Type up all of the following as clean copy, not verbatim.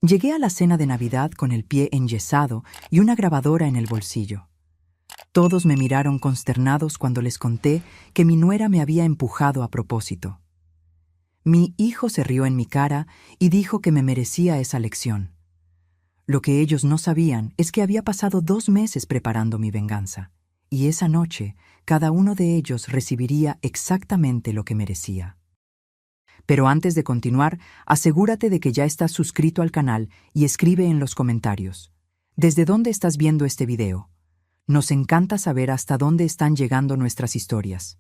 Llegué a la cena de Navidad con el pie enyesado y una grabadora en el bolsillo. Todos me miraron consternados cuando les conté que mi nuera me había empujado a propósito. Mi hijo se rió en mi cara y dijo que me merecía esa lección. Lo que ellos no sabían es que había pasado 2 meses preparando mi venganza, y esa noche cada uno de ellos recibiría exactamente lo que merecía. Pero antes de continuar, asegúrate de que ya estás suscrito al canal y escribe en los comentarios. ¿Desde dónde estás viendo este video? Nos encanta saber hasta dónde están llegando nuestras historias.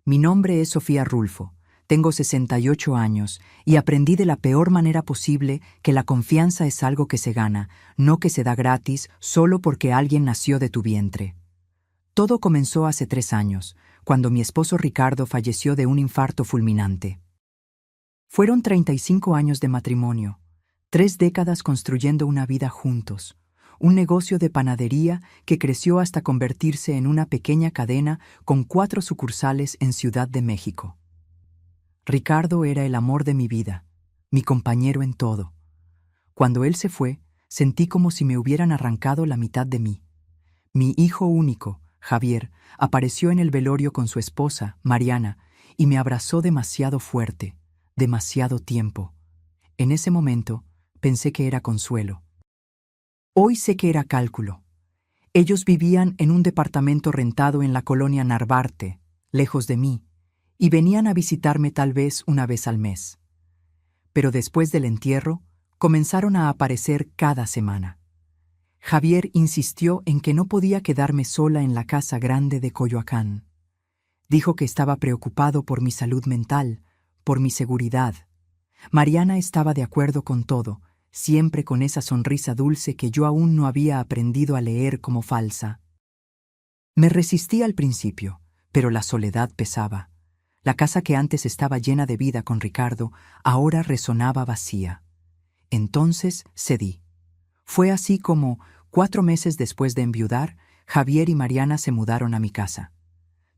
Mi nombre es Sofía Rulfo, tengo 68 años y aprendí de la peor manera posible que la confianza es algo que se gana, no que se da gratis solo porque alguien nació de tu vientre. Todo comenzó hace 3 años, cuando mi esposo Ricardo falleció de un infarto fulminante. Fueron 35 años de matrimonio, 3 décadas construyendo una vida juntos, un negocio de panadería que creció hasta convertirse en una pequeña cadena con 4 sucursales en Ciudad de México. Ricardo era el amor de mi vida, mi compañero en todo. Cuando él se fue, sentí como si me hubieran arrancado la mitad de mí. Mi hijo único, Javier, apareció en el velorio con su esposa, Mariana, y me abrazó demasiado fuerte. Demasiado tiempo. En ese momento, pensé que era consuelo. Hoy sé que era cálculo. Ellos vivían en un departamento rentado en la colonia Narvarte, lejos de mí, y venían a visitarme tal vez una vez al mes. Pero después del entierro, comenzaron a aparecer cada semana. Javier insistió en que no podía quedarme sola en la casa grande de Coyoacán. Dijo que estaba preocupado por mi salud mental, por mi seguridad. Mariana estaba de acuerdo con todo, siempre con esa sonrisa dulce que yo aún no había aprendido a leer como falsa. Me resistí al principio, pero la soledad pesaba. La casa que antes estaba llena de vida con Ricardo, ahora resonaba vacía. Entonces cedí. Fue así como, 4 meses después de enviudar, Javier y Mariana se mudaron a mi casa.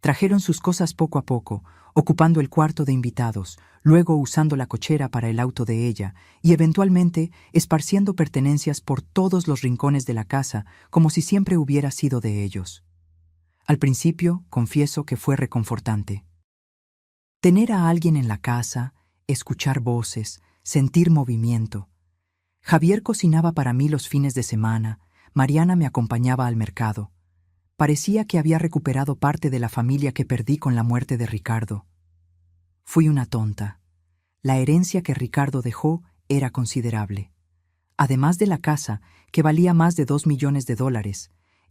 Trajeron sus cosas poco a poco, ocupando el cuarto de invitados, luego usando la cochera para el auto de ella y eventualmente esparciendo pertenencias por todos los rincones de la casa como si siempre hubiera sido de ellos. Al principio, confieso que fue reconfortante. Tener a alguien en la casa, escuchar voces, sentir movimiento. Javier cocinaba para mí los fines de semana, Mariana me acompañaba al mercado. Parecía que había recuperado parte de la familia que perdí con la muerte de Ricardo. Fui una tonta. La herencia que Ricardo dejó era considerable. Además de la casa, que valía más de $2 millones,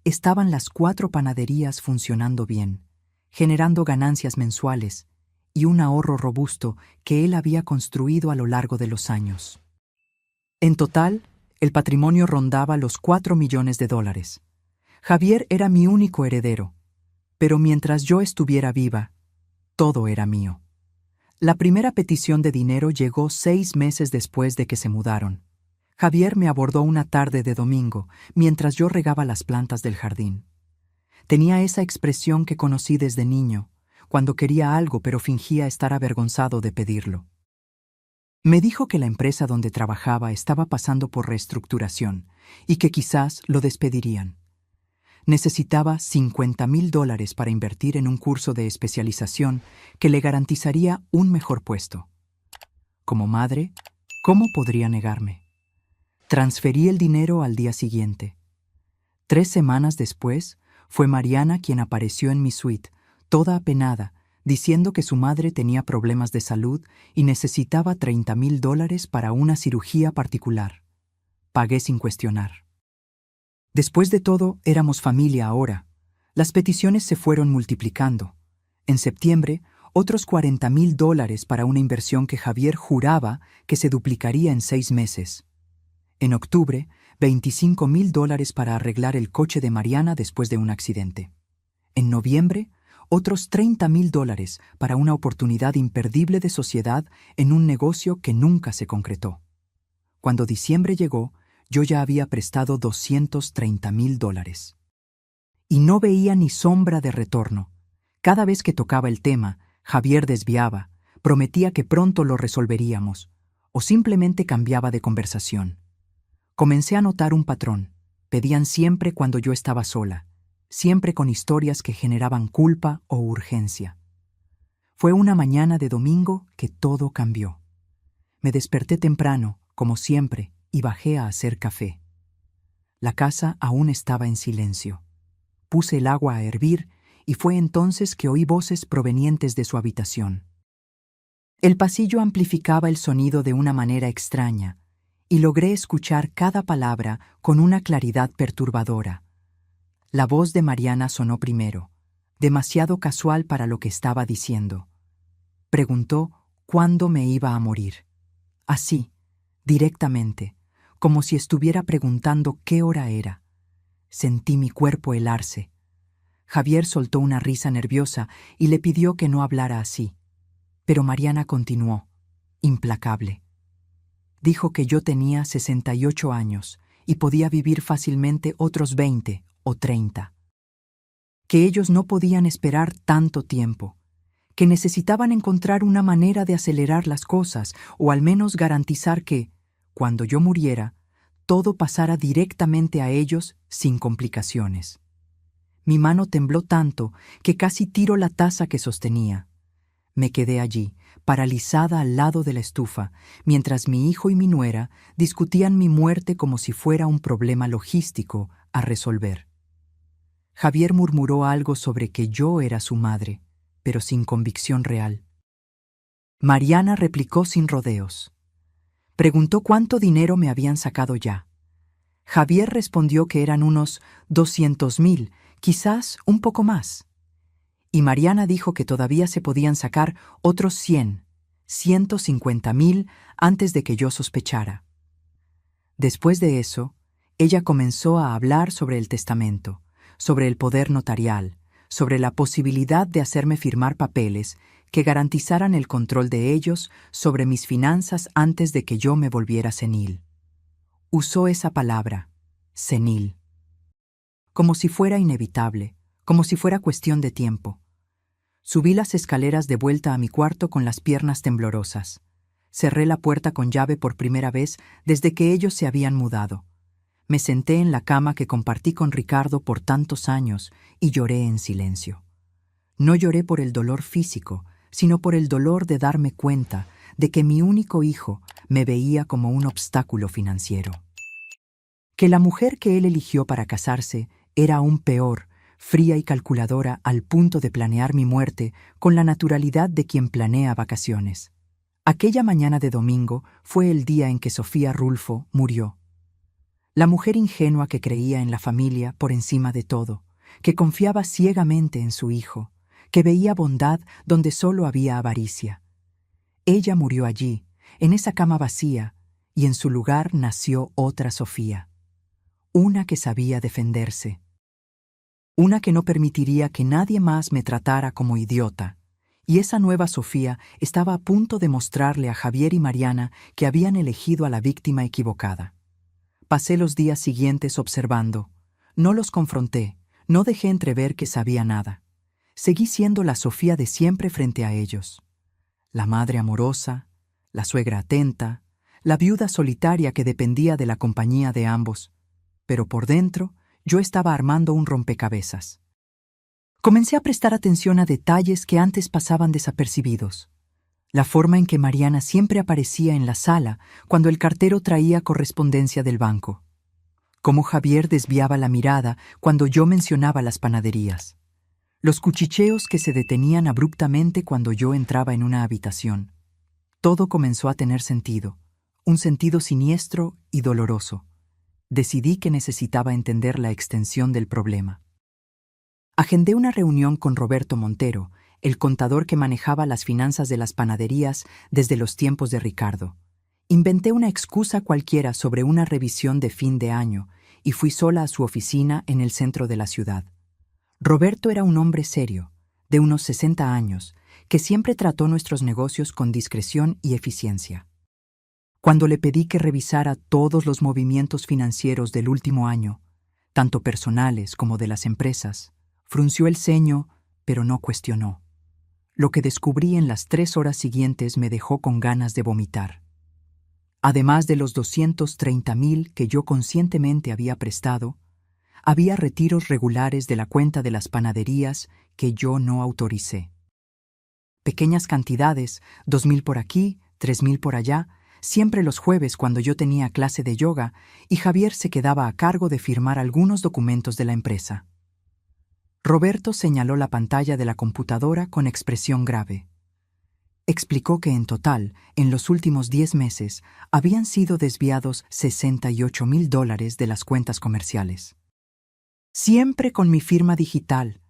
estaban las 4 panaderías funcionando bien, generando ganancias mensuales y un ahorro robusto que él había construido a lo largo de los años. En total, el patrimonio rondaba los $4 millones. Javier era mi único heredero, pero mientras yo estuviera viva, todo era mío. La primera petición de dinero llegó 6 meses después de que se mudaron. Javier me abordó una tarde de domingo, mientras yo regaba las plantas del jardín. Tenía esa expresión que conocí desde niño, cuando quería algo pero fingía estar avergonzado de pedirlo. Me dijo que la empresa donde trabajaba estaba pasando por reestructuración y que quizás lo despedirían. Necesitaba $50,000 para invertir en un curso de especialización que le garantizaría un mejor puesto. Como madre, ¿cómo podría negarme? Transferí el dinero al día siguiente. 3 semanas después, fue Mariana quien apareció en mi suite, toda apenada, diciendo que su madre tenía problemas de salud y necesitaba $30,000 para una cirugía particular. Pagué sin cuestionar. Después de todo, éramos familia ahora. Las peticiones se fueron multiplicando. En septiembre, otros $40,000 para una inversión que Javier juraba que se duplicaría en 6 meses. En octubre, $25,000 para arreglar el coche de Mariana después de un accidente. En noviembre, otros $30,000 para una oportunidad imperdible de sociedad en un negocio que nunca se concretó. Cuando diciembre llegó, yo ya había prestado $230,000. Y no veía ni sombra de retorno. Cada vez que tocaba el tema, Javier desviaba, prometía que pronto lo resolveríamos, o simplemente cambiaba de conversación. Comencé a notar un patrón. Pedían siempre cuando yo estaba sola, siempre con historias que generaban culpa o urgencia. Fue una mañana de domingo que todo cambió. Me desperté temprano, como siempre, y bajé a hacer café. La casa aún estaba en silencio. Puse el agua a hervir y fue entonces que oí voces provenientes de su habitación. El pasillo amplificaba el sonido de una manera extraña, y logré escuchar cada palabra con una claridad perturbadora. La voz de Mariana sonó primero, demasiado casual para lo que estaba diciendo. Preguntó cuándo me iba a morir. Así, directamente, como si estuviera preguntando qué hora era. Sentí mi cuerpo helarse. Javier soltó una risa nerviosa y le pidió que no hablara así. Pero Mariana continuó, implacable. Dijo que yo tenía 68 años y podía vivir fácilmente otros 20 o 30. Que ellos no podían esperar tanto tiempo, que necesitaban encontrar una manera de acelerar las cosas o al menos garantizar que, cuando yo muriera, todo pasara directamente a ellos sin complicaciones. Mi mano tembló tanto que casi tiró la taza que sostenía. Me quedé allí, paralizada al lado de la estufa, mientras mi hijo y mi nuera discutían mi muerte como si fuera un problema logístico a resolver. Javier murmuró algo sobre que yo era su madre, pero sin convicción real. Mariana replicó sin rodeos. Preguntó cuánto dinero me habían sacado ya. Javier respondió que eran unos 200,000, quizás un poco más. Y Mariana dijo que todavía se podían sacar otros 150,000 antes de que yo sospechara. Después de eso, ella comenzó a hablar sobre el testamento, sobre el poder notarial, sobre la posibilidad de hacerme firmar papeles que garantizaran el control de ellos sobre mis finanzas antes de que yo me volviera senil. Usó esa palabra, senil, como si fuera inevitable, como si fuera cuestión de tiempo. Subí las escaleras de vuelta a mi cuarto con las piernas temblorosas. Cerré la puerta con llave por primera vez desde que ellos se habían mudado. Me senté en la cama que compartí con Ricardo por tantos años y lloré en silencio. No lloré por el dolor físico, sino por el dolor de darme cuenta de que mi único hijo me veía como un obstáculo financiero. Que la mujer que él eligió para casarse era aún peor, fría y calculadora al punto de planear mi muerte con la naturalidad de quien planea vacaciones. Aquella mañana de domingo fue el día en que Sofía Rulfo murió. La mujer ingenua que creía en la familia por encima de todo, que confiaba ciegamente en su hijo, que veía bondad donde solo había avaricia. Ella murió allí, en esa cama vacía, y en su lugar nació otra Sofía. Una que sabía defenderse. Una que no permitiría que nadie más me tratara como idiota. Y esa nueva Sofía estaba a punto de mostrarle a Javier y Mariana que habían elegido a la víctima equivocada. Pasé los días siguientes observando. No los confronté, no dejé entrever que sabía nada. Seguí siendo la Sofía de siempre frente a ellos. La madre amorosa, la suegra atenta, la viuda solitaria que dependía de la compañía de ambos. Pero por dentro, yo estaba armando un rompecabezas. Comencé a prestar atención a detalles que antes pasaban desapercibidos. La forma en que Mariana siempre aparecía en la sala cuando el cartero traía correspondencia del banco. Cómo Javier desviaba la mirada cuando yo mencionaba las panaderías. Los cuchicheos que se detenían abruptamente cuando yo entraba en una habitación. Todo comenzó a tener sentido, un sentido siniestro y doloroso. Decidí que necesitaba entender la extensión del problema. Agendé una reunión con Roberto Montero, el contador que manejaba las finanzas de las panaderías desde los tiempos de Ricardo. Inventé una excusa cualquiera sobre una revisión de fin de año y fui sola a su oficina en el centro de la ciudad. Roberto era un hombre serio, de unos 60 años, que siempre trató nuestros negocios con discreción y eficiencia. Cuando le pedí que revisara todos los movimientos financieros del último año, tanto personales como de las empresas, frunció el ceño, pero no cuestionó. Lo que descubrí en las 3 horas siguientes me dejó con ganas de vomitar. Además de los 230,000 que yo conscientemente había prestado, había retiros regulares de la cuenta de las panaderías que yo no autoricé. Pequeñas cantidades, 2,000 por aquí, 3,000 por allá, siempre los jueves cuando yo tenía clase de yoga y Javier se quedaba a cargo de firmar algunos documentos de la empresa. Roberto señaló la pantalla de la computadora con expresión grave. Explicó que en total, en los últimos 10 meses, habían sido desviados $68,000 de las cuentas comerciales. Siempre con mi firma digital,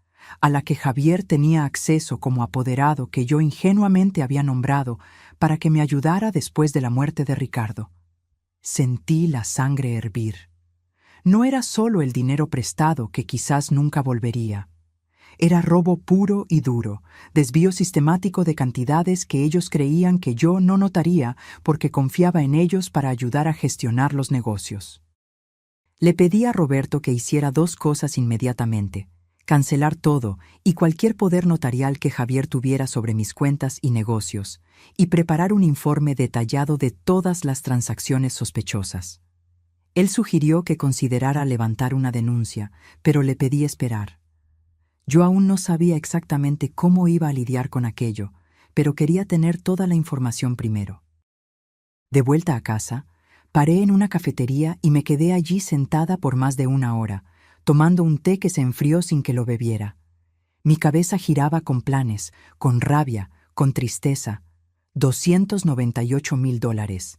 a la que Javier tenía acceso como apoderado que yo ingenuamente había nombrado para que me ayudara después de la muerte de Ricardo. Sentí la sangre hervir. No era solo el dinero prestado que quizás nunca volvería. Era robo puro y duro, desvío sistemático de cantidades que ellos creían que yo no notaría porque confiaba en ellos para ayudar a gestionar los negocios. Le pedí a Roberto que hiciera 2 cosas inmediatamente: cancelar todo y cualquier poder notarial que Javier tuviera sobre mis cuentas y negocios, y preparar un informe detallado de todas las transacciones sospechosas. Él sugirió que considerara levantar una denuncia, pero le pedí esperar. Yo aún no sabía exactamente cómo iba a lidiar con aquello, pero quería tener toda la información primero. De vuelta a casa, paré en una cafetería y me quedé allí sentada por más de 1 hora, tomando un té que se enfrió sin que lo bebiera. Mi cabeza giraba con planes, con rabia, con tristeza. $298,000.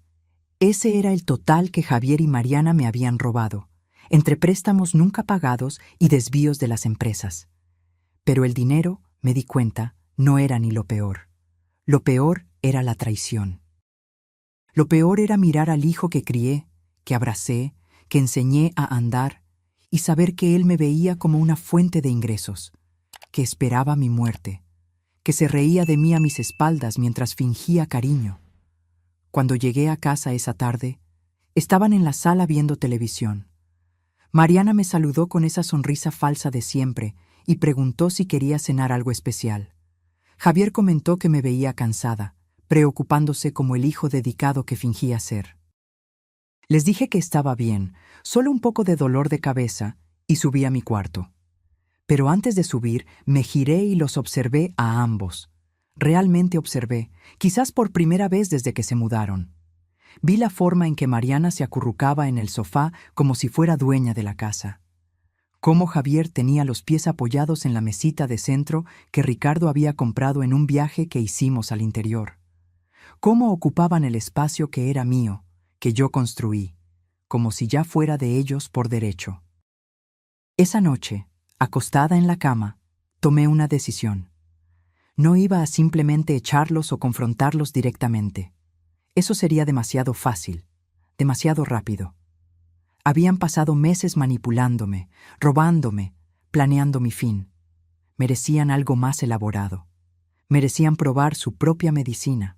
Ese era el total que Javier y Mariana me habían robado, entre préstamos nunca pagados y desvíos de las empresas. Pero el dinero, me di cuenta, no era ni lo peor. Lo peor era la traición. Lo peor era mirar al hijo que crié, que abracé, que enseñé a andar, y saber que él me veía como una fuente de ingresos, que esperaba mi muerte, que se reía de mí a mis espaldas mientras fingía cariño. Cuando llegué a casa esa tarde, estaban en la sala viendo televisión. Mariana me saludó con esa sonrisa falsa de siempre y preguntó si quería cenar algo especial. Javier comentó que me veía cansada, preocupándose como el hijo dedicado que fingía ser. Les dije que estaba bien, solo un poco de dolor de cabeza, y subí a mi cuarto. Pero antes de subir, me giré y los observé a ambos. Realmente observé, quizás por primera vez desde que se mudaron. Vi la forma en que Mariana se acurrucaba en el sofá como si fuera dueña de la casa. Cómo Javier tenía los pies apoyados en la mesita de centro que Ricardo había comprado en un viaje que hicimos al interior. Cómo ocupaban el espacio que era mío, que yo construí, como si ya fuera de ellos por derecho. Esa noche, acostada en la cama, tomé una decisión. No iba a simplemente echarlos o confrontarlos directamente. Eso sería demasiado fácil, demasiado rápido. Habían pasado meses manipulándome, robándome, planeando mi fin. Merecían algo más elaborado. Merecían probar su propia medicina.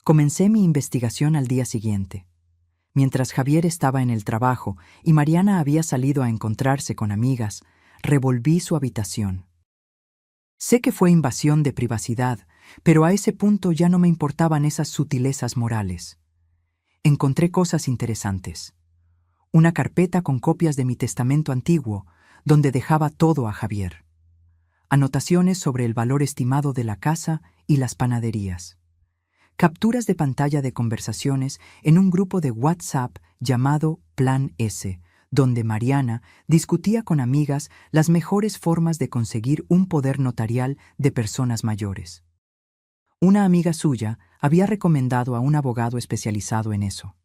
Comencé mi investigación al día siguiente. Mientras Javier estaba en el trabajo y Mariana había salido a encontrarse con amigas, revolví su habitación. Sé que fue invasión de privacidad, pero a ese punto ya no me importaban esas sutilezas morales. Encontré cosas interesantes. Una carpeta con copias de mi testamento antiguo, donde dejaba todo a Javier. Anotaciones sobre el valor estimado de la casa y las panaderías. Capturas de pantalla de conversaciones en un grupo de WhatsApp llamado Plan S, donde Mariana discutía con amigas las mejores formas de conseguir un poder notarial de personas mayores. Una amiga suya había recomendado a un abogado especializado en eso.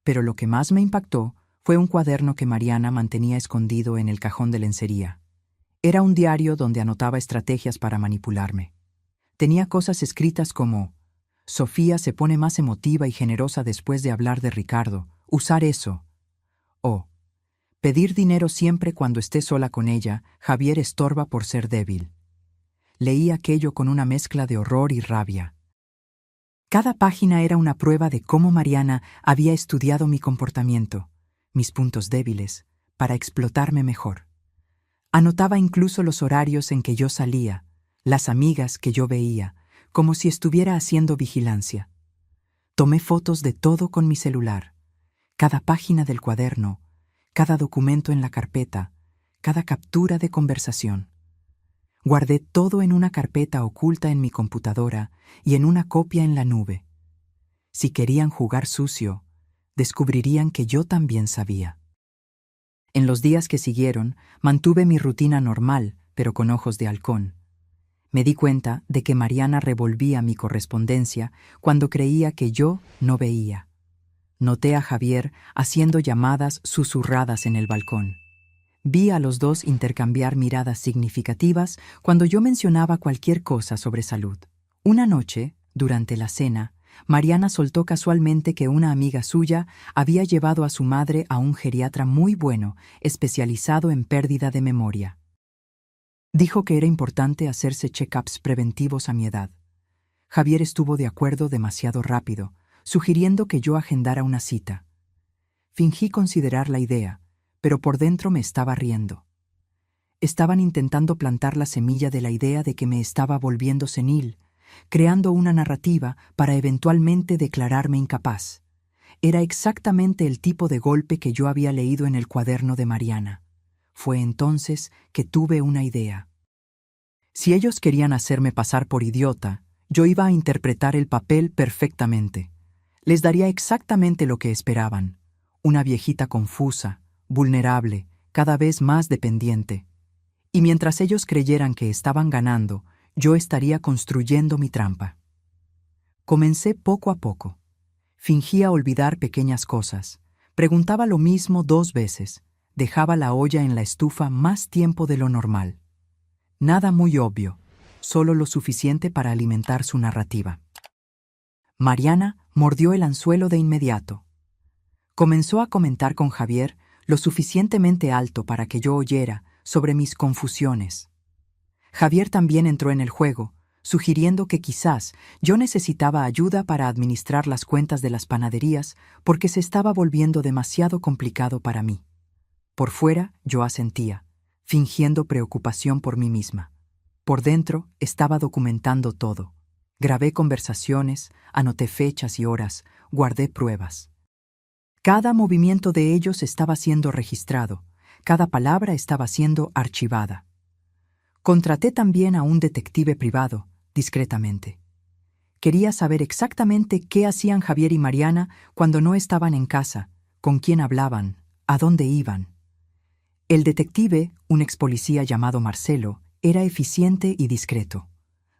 Pero lo que más me impactó fue un cuaderno que Mariana mantenía escondido en el cajón de lencería. Era un diario donde anotaba estrategias para manipularme. Tenía cosas escritas como: Sofía se pone más emotiva y generosa después de hablar de Ricardo. Usar eso. O pedir dinero siempre cuando esté sola con ella. Javier estorba por ser débil. Leí aquello con una mezcla de horror y rabia. Cada página era una prueba de cómo Mariana había estudiado mi comportamiento, mis puntos débiles, para explotarme mejor. Anotaba incluso los horarios en que yo salía, las amigas que yo veía, como si estuviera haciendo vigilancia. Tomé fotos de todo con mi celular, cada página del cuaderno, cada documento en la carpeta, cada captura de conversación. Guardé todo en una carpeta oculta en mi computadora y en una copia en la nube. Si querían jugar sucio, descubrirían que yo también sabía. En los días que siguieron, mantuve mi rutina normal, pero con ojos de halcón. Me di cuenta de que Mariana revolvía mi correspondencia cuando creía que yo no veía. Noté a Javier haciendo llamadas susurradas en el balcón. Vi a los dos intercambiar miradas significativas cuando yo mencionaba cualquier cosa sobre salud. Una noche, durante la cena, Mariana soltó casualmente que una amiga suya había llevado a su madre a un geriatra muy bueno, especializado en pérdida de memoria. Dijo que era importante hacerse check-ups preventivos a mi edad. Javier estuvo de acuerdo demasiado rápido, sugiriendo que yo agendara una cita. Fingí considerar la idea, pero por dentro me estaba riendo. Estaban intentando plantar la semilla de la idea de que me estaba volviendo senil, creando una narrativa para eventualmente declararme incapaz. Era exactamente el tipo de golpe que yo había leído en el cuaderno de Mariana. Fue entonces que tuve una idea. Si ellos querían hacerme pasar por idiota, yo iba a interpretar el papel perfectamente. Les daría exactamente lo que esperaban: una viejita confusa, vulnerable, cada vez más dependiente. Y mientras ellos creyeran que estaban ganando, yo estaría construyendo mi trampa. Comencé poco a poco. Fingía olvidar pequeñas cosas. Preguntaba lo mismo 2 veces. Dejaba la olla en la estufa más tiempo de lo normal. Nada muy obvio, solo lo suficiente para alimentar su narrativa. Mariana mordió el anzuelo de inmediato. Comenzó a comentar con Javier lo suficientemente alto para que yo oyera sobre mis confusiones. Javier también entró en el juego, sugiriendo que quizás yo necesitaba ayuda para administrar las cuentas de las panaderías porque se estaba volviendo demasiado complicado para mí. Por fuera yo asentía, fingiendo preocupación por mí misma. Por dentro estaba documentando todo. Grabé conversaciones, anoté fechas y horas, guardé pruebas. Cada movimiento de ellos estaba siendo registrado, cada palabra estaba siendo archivada. Contraté también a un detective privado, discretamente. Quería saber exactamente qué hacían Javier y Mariana cuando no estaban en casa, con quién hablaban, a dónde iban. El detective, un ex policía llamado Marcelo, era eficiente y discreto.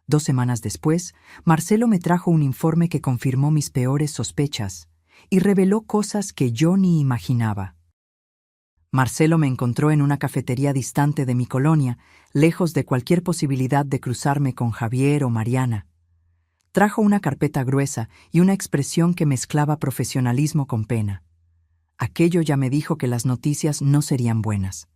2 semanas después, Marcelo me trajo un informe que confirmó mis peores sospechas y reveló cosas que yo ni imaginaba. Marcelo me encontró en una cafetería distante de mi colonia, lejos de cualquier posibilidad de cruzarme con Javier o Mariana. Trajo una carpeta gruesa y una expresión que mezclaba profesionalismo con pena. Aquello ya me dijo que las noticias no serían buenas.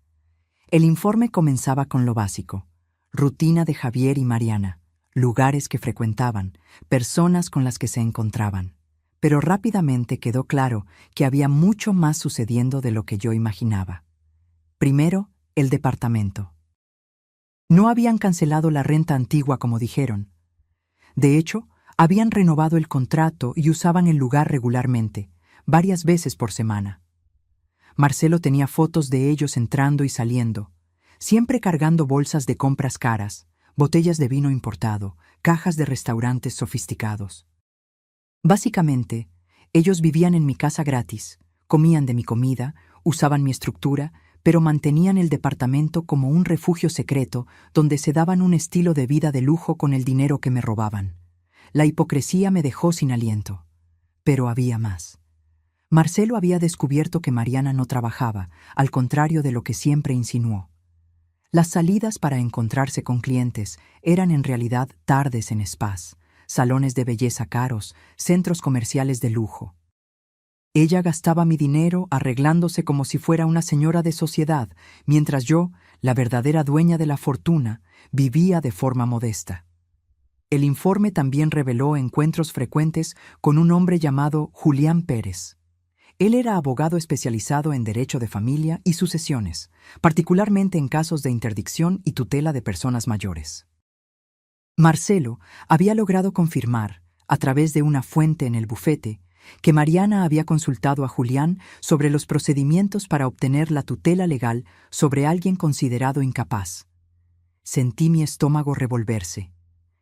El informe comenzaba con lo básico: rutina de Javier y Mariana, lugares que frecuentaban, personas con las que se encontraban. Pero rápidamente quedó claro que había mucho más sucediendo de lo que yo imaginaba. Primero, el departamento. No habían cancelado la renta antigua como dijeron. De hecho, habían renovado el contrato y usaban el lugar regularmente, varias veces por semana. Marcelo tenía fotos de ellos entrando y saliendo, siempre cargando bolsas de compras caras, botellas de vino importado, cajas de restaurantes sofisticados. Básicamente, ellos vivían en mi casa gratis, comían de mi comida, usaban mi estructura, pero mantenían el departamento como un refugio secreto donde se daban un estilo de vida de lujo con el dinero que me robaban. La hipocresía me dejó sin aliento. Pero había más. Marcelo había descubierto que Mariana no trabajaba, al contrario de lo que siempre insinuó. Las salidas para encontrarse con clientes eran en realidad tardes en spas, salones de belleza caros, centros comerciales de lujo. Ella gastaba mi dinero arreglándose como si fuera una señora de sociedad, mientras yo, la verdadera dueña de la fortuna, vivía de forma modesta. El informe también reveló encuentros frecuentes con un hombre llamado Julián Pérez. Él era abogado especializado en derecho de familia y sucesiones, particularmente en casos de interdicción y tutela de personas mayores. Marcelo había logrado confirmar, a través de una fuente en el bufete, que Mariana había consultado a Julián sobre los procedimientos para obtener la tutela legal sobre alguien considerado incapaz. Sentí mi estómago revolverse.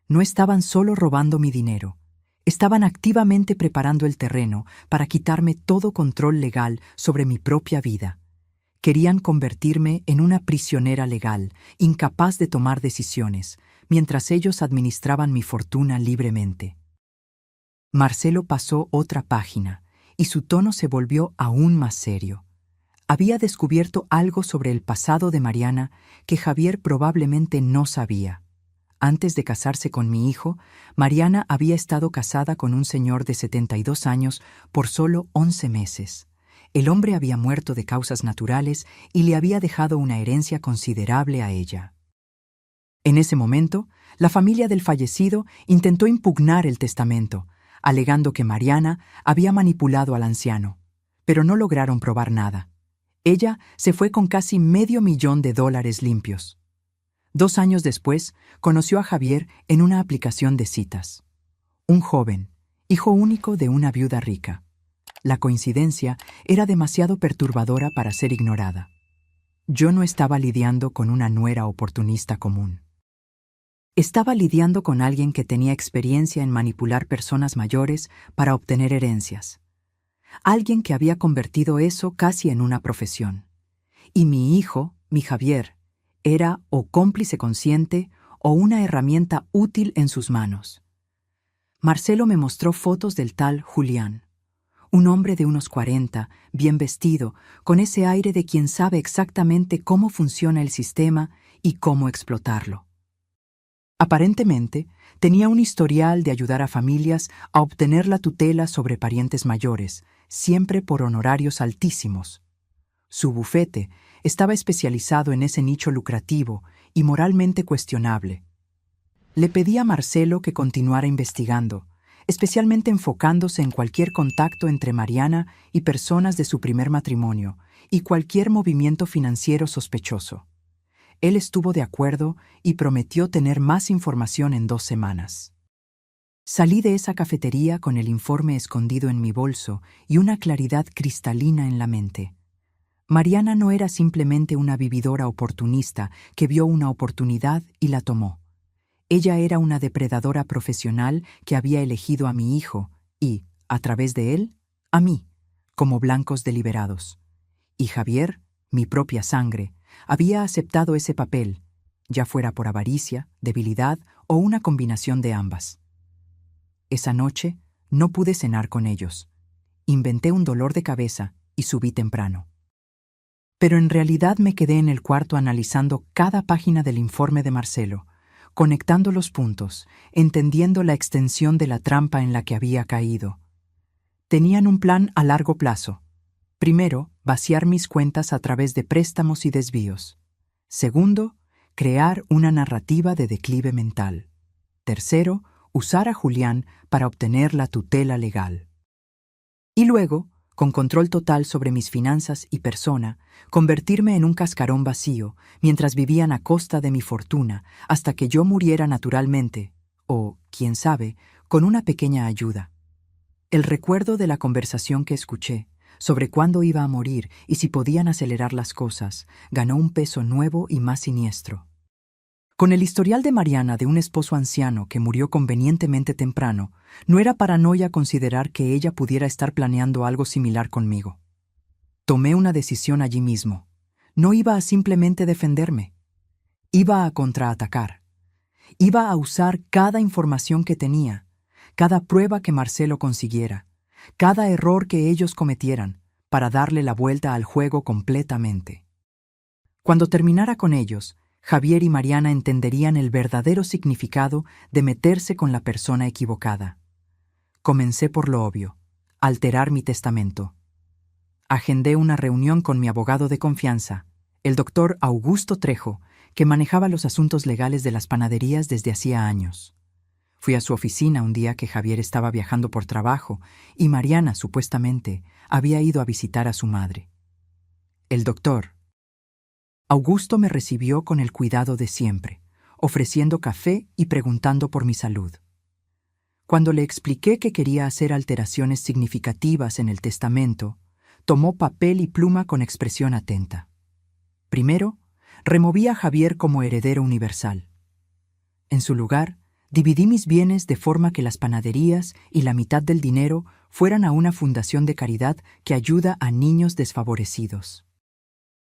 No estaban solo robando mi dinero, estaban activamente preparando el terreno para quitarme todo control legal sobre mi propia vida. Querían convertirme en una prisionera legal, incapaz de tomar decisiones, mientras ellos administraban mi fortuna libremente. Marcelo pasó otra página, y su tono se volvió aún más serio. Había descubierto algo sobre el pasado de Mariana que Javier probablemente no sabía. Antes de casarse con mi hijo, Mariana había estado casada con un señor de 72 años por solo 11 meses. El hombre había muerto de causas naturales y le había dejado una herencia considerable a ella. En ese momento, la familia del fallecido intentó impugnar el testamento, alegando que Mariana había manipulado al anciano, pero no lograron probar nada. Ella se fue con casi $500,000 limpios. 2 años después, conoció a Javier en una aplicación de citas. Un joven, hijo único de una viuda rica. La coincidencia era demasiado perturbadora para ser ignorada. Yo no estaba lidiando con una nuera oportunista común. Estaba lidiando con alguien que tenía experiencia en manipular personas mayores para obtener herencias. Alguien que había convertido eso casi en una profesión. Y mi hijo, mi Javier, era o cómplice consciente o una herramienta útil en sus manos. Marcelo me mostró fotos del tal Julián. Un hombre de unos 40, bien vestido, con ese aire de quien sabe exactamente cómo funciona el sistema y cómo explotarlo. Aparentemente, tenía un historial de ayudar a familias a obtener la tutela sobre parientes mayores, siempre por honorarios altísimos. Su bufete estaba especializado en ese nicho lucrativo y moralmente cuestionable. Le pedí a Marcelo que continuara investigando, especialmente enfocándose en cualquier contacto entre Mariana y personas de su primer matrimonio y cualquier movimiento financiero sospechoso. Él estuvo de acuerdo y prometió tener más información en 2 semanas. Salí de esa cafetería con el informe escondido en mi bolso y una claridad cristalina en la mente. Mariana no era simplemente una vividora oportunista que vio una oportunidad y la tomó. Ella era una depredadora profesional que había elegido a mi hijo y, a través de él, a mí, como blancos deliberados. Y Javier, mi propia sangre, había aceptado ese papel, ya fuera por avaricia, debilidad o una combinación de ambas. Esa noche no pude cenar con ellos. Inventé un dolor de cabeza y subí temprano. Pero en realidad me quedé en el cuarto analizando cada página del informe de Marcelo, conectando los puntos, entendiendo la extensión de la trampa en la que había caído. Tenían un plan a largo plazo. Primero, vaciar mis cuentas a través de préstamos y desvíos. Segundo, crear una narrativa de declive mental. Tercero, usar a Julián para obtener la tutela legal. Y luego, con control total sobre mis finanzas y persona, convertirme en un cascarón vacío mientras vivían a costa de mi fortuna hasta que yo muriera naturalmente, o, quién sabe, con una pequeña ayuda. El recuerdo de la conversación que escuché sobre cuándo iba a morir y si podían acelerar las cosas ganó un peso nuevo y más siniestro. Con el historial de Mariana de un esposo anciano que murió convenientemente temprano, no era paranoia considerar que ella pudiera estar planeando algo similar conmigo. Tomé una decisión allí mismo. No iba a simplemente defenderme. Iba a contraatacar. Iba a usar cada información que tenía, cada prueba que Marcelo consiguiera, cada error que ellos cometieran, para darle la vuelta al juego completamente. Cuando terminara con ellos, Javier y Mariana entenderían el verdadero significado de meterse con la persona equivocada. Comencé por lo obvio, alterar mi testamento. Agendé una reunión con mi abogado de confianza, el doctor Augusto Trejo, que manejaba los asuntos legales de las panaderías desde hacía años. Fui a su oficina un día que Javier estaba viajando por trabajo y Mariana, supuestamente, había ido a visitar a su madre. El doctor Augusto me recibió con el cuidado de siempre, ofreciendo café y preguntando por mi salud. Cuando le expliqué que quería hacer alteraciones significativas en el testamento, tomó papel y pluma con expresión atenta. Primero, removí a Javier como heredero universal. En su lugar, dividí mis bienes de forma que las panaderías y la mitad del dinero fueran a una fundación de caridad que ayuda a niños desfavorecidos.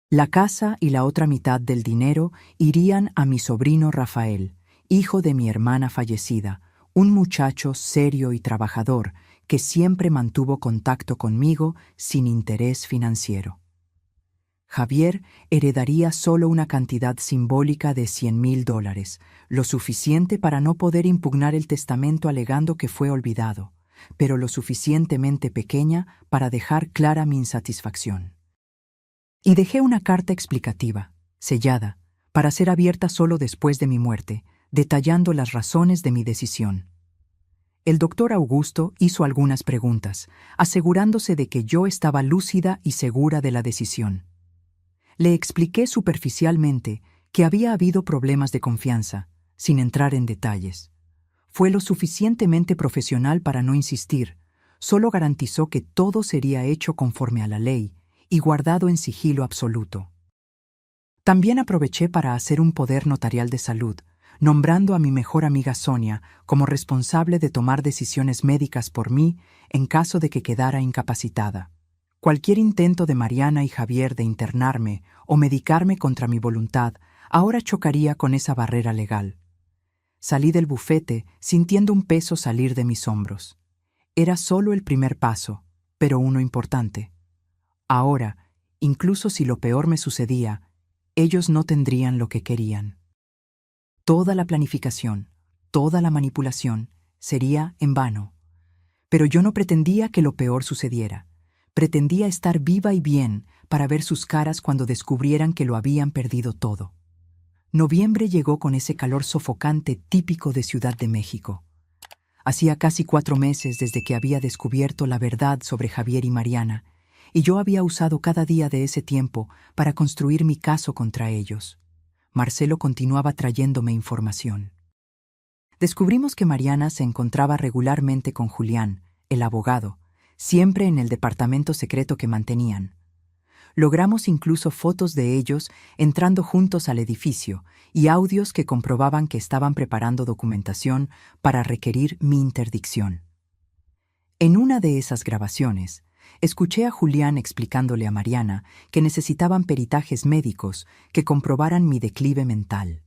La casa y la otra mitad del dinero irían a mi sobrino Rafael, hijo de mi hermana fallecida, un muchacho serio y trabajador que siempre mantuvo contacto conmigo sin interés financiero. Javier heredaría solo una cantidad simbólica de $100,000, lo suficiente para no poder impugnar el testamento alegando que fue olvidado, pero lo suficientemente pequeña para dejar clara mi insatisfacción. Y dejé una carta explicativa, sellada, para ser abierta solo después de mi muerte, detallando las razones de mi decisión. El doctor Augusto hizo algunas preguntas, asegurándose de que yo estaba lúcida y segura de la decisión. Le expliqué superficialmente que había habido problemas de confianza, sin entrar en detalles. Fue lo suficientemente profesional para no insistir, solo garantizó que todo sería hecho conforme a la ley y guardado en sigilo absoluto. También aproveché para hacer un poder notarial de salud, nombrando a mi mejor amiga Sonia como responsable de tomar decisiones médicas por mí en caso de que quedara incapacitada. Cualquier intento de Mariana y Javier de internarme o medicarme contra mi voluntad ahora chocaría con esa barrera legal. Salí del bufete sintiendo un peso salir de mis hombros. Era solo el primer paso, pero uno importante. Ahora, incluso si lo peor me sucedía, ellos no tendrían lo que querían. Toda la planificación, toda la manipulación, sería en vano. Pero yo no pretendía que lo peor sucediera. Pretendía estar viva y bien para ver sus caras cuando descubrieran que lo habían perdido todo. Noviembre llegó con ese calor sofocante típico de Ciudad de México. Hacía casi 4 meses desde que había descubierto la verdad sobre Javier y Mariana, y yo había usado cada día de ese tiempo para construir mi caso contra ellos. Marcelo continuaba trayéndome información. Descubrimos que Mariana se encontraba regularmente con Julián, el abogado, siempre en el departamento secreto que mantenían. Logramos incluso fotos de ellos entrando juntos al edificio y audios que comprobaban que estaban preparando documentación para requerir mi interdicción. En una de esas grabaciones, escuché a Julián explicándole a Mariana que necesitaban peritajes médicos que comprobaran mi declive mental.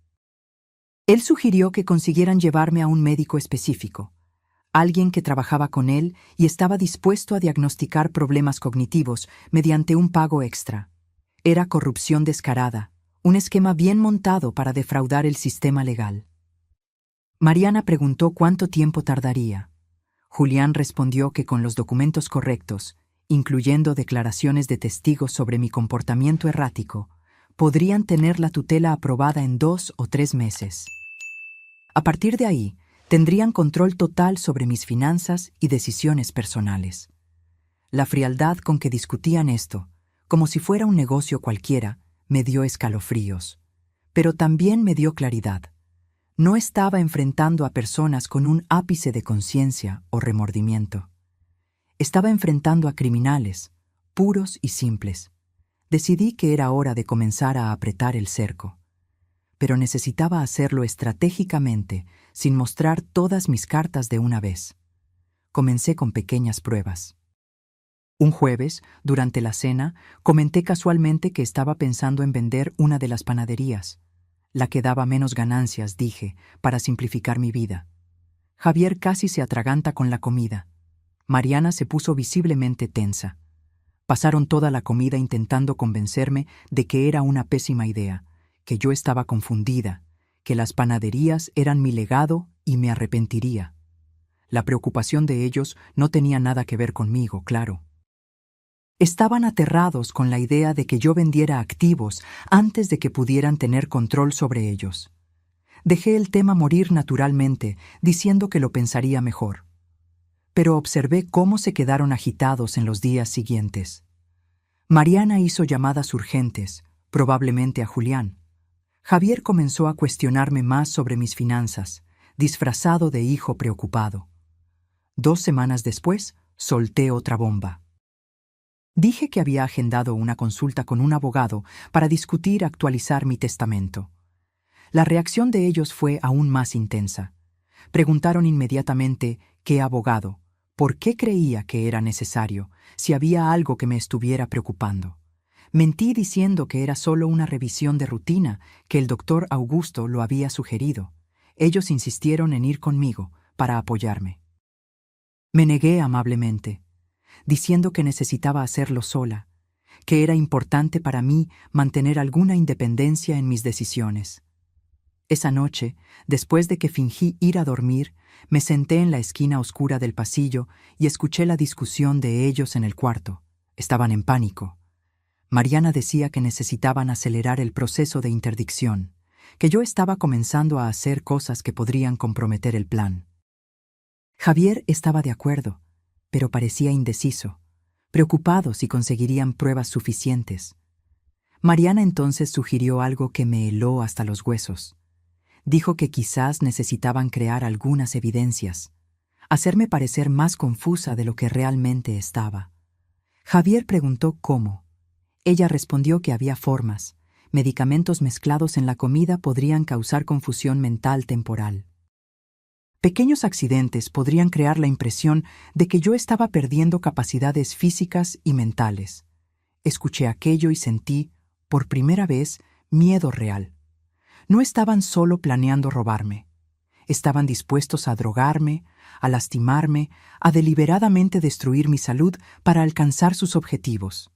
Él sugirió que consiguieran llevarme a un médico específico, alguien que trabajaba con él y estaba dispuesto a diagnosticar problemas cognitivos mediante un pago extra. Era corrupción descarada, un esquema bien montado para defraudar el sistema legal. Mariana preguntó cuánto tiempo tardaría. Julián respondió que con los documentos correctos, incluyendo declaraciones de testigos sobre mi comportamiento errático, podrían tener la tutela aprobada en 2 o 3 meses. A partir de ahí, tendrían control total sobre mis finanzas y decisiones personales. La frialdad con que discutían esto, como si fuera un negocio cualquiera, me dio escalofríos. Pero también me dio claridad. No estaba enfrentando a personas con un ápice de conciencia o remordimiento. Estaba enfrentando a criminales, puros y simples. Decidí que era hora de comenzar a apretar el cerco. Pero necesitaba hacerlo estratégicamente, sin mostrar todas mis cartas de una vez. Comencé con pequeñas pruebas. Un jueves, durante la cena, comenté casualmente que estaba pensando en vender una de las panaderías. La que daba menos ganancias, dije, para simplificar mi vida. Javier casi se atraganta con la comida. Mariana se puso visiblemente tensa. Pasaron toda la comida intentando convencerme de que era una pésima idea, que yo estaba confundida, que las panaderías eran mi legado y me arrepentiría. La preocupación de ellos no tenía nada que ver conmigo, claro. Estaban aterrados con la idea de que yo vendiera activos antes de que pudieran tener control sobre ellos. Dejé el tema morir naturalmente, diciendo que lo pensaría mejor. Pero observé cómo se quedaron agitados en los días siguientes. Mariana hizo llamadas urgentes, probablemente a Julián. Javier comenzó a cuestionarme más sobre mis finanzas, disfrazado de hijo preocupado. 2 semanas después, solté otra bomba. Dije que había agendado una consulta con un abogado para discutir actualizar mi testamento. La reacción de ellos fue aún más intensa. Preguntaron inmediatamente qué abogado, por qué creía que era necesario, si había algo que me estuviera preocupando. Mentí diciendo que era solo una revisión de rutina, que el doctor Augusto lo había sugerido. Ellos insistieron en ir conmigo para apoyarme. Me negué amablemente, diciendo que necesitaba hacerlo sola, que era importante para mí mantener alguna independencia en mis decisiones. Esa noche, después de que fingí ir a dormir, me senté en la esquina oscura del pasillo y escuché la discusión de ellos en el cuarto. Estaban en pánico. Mariana decía que necesitaban acelerar el proceso de interdicción, que yo estaba comenzando a hacer cosas que podrían comprometer el plan. Javier estaba de acuerdo, pero parecía indeciso, preocupado si conseguirían pruebas suficientes. Mariana entonces sugirió algo que me heló hasta los huesos. Dijo que quizás necesitaban crear algunas evidencias, hacerme parecer más confusa de lo que realmente estaba. Javier preguntó cómo. Ella respondió que había formas. Medicamentos mezclados en la comida podrían causar confusión mental temporal. Pequeños accidentes podrían crear la impresión de que yo estaba perdiendo capacidades físicas y mentales. Escuché aquello y sentí, por primera vez, miedo real. No estaban solo planeando robarme. Estaban dispuestos a drogarme, a lastimarme, a deliberadamente destruir mi salud para alcanzar sus objetivos.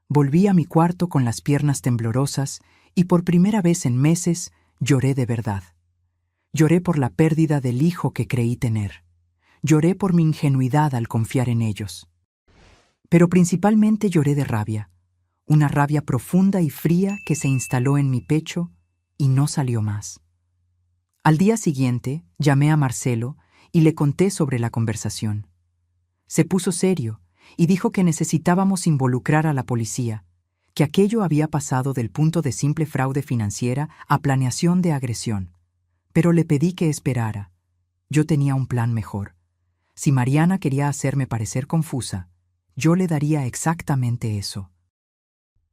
Volví a mi cuarto con las piernas temblorosas y por primera vez en meses lloré de verdad. Lloré por la pérdida del hijo que creí tener. Lloré por mi ingenuidad al confiar en ellos. Pero principalmente lloré de rabia, una rabia profunda y fría que se instaló en mi pecho y no salió más. Al día siguiente, llamé a Marcelo y le conté sobre la conversación. Se puso serio y dijo que necesitábamos involucrar a la policía, que aquello había pasado del punto de simple fraude financiera a planeación de agresión. Pero le pedí que esperara. Yo tenía un plan mejor. Si Mariana quería hacerme parecer confusa, yo le daría exactamente eso.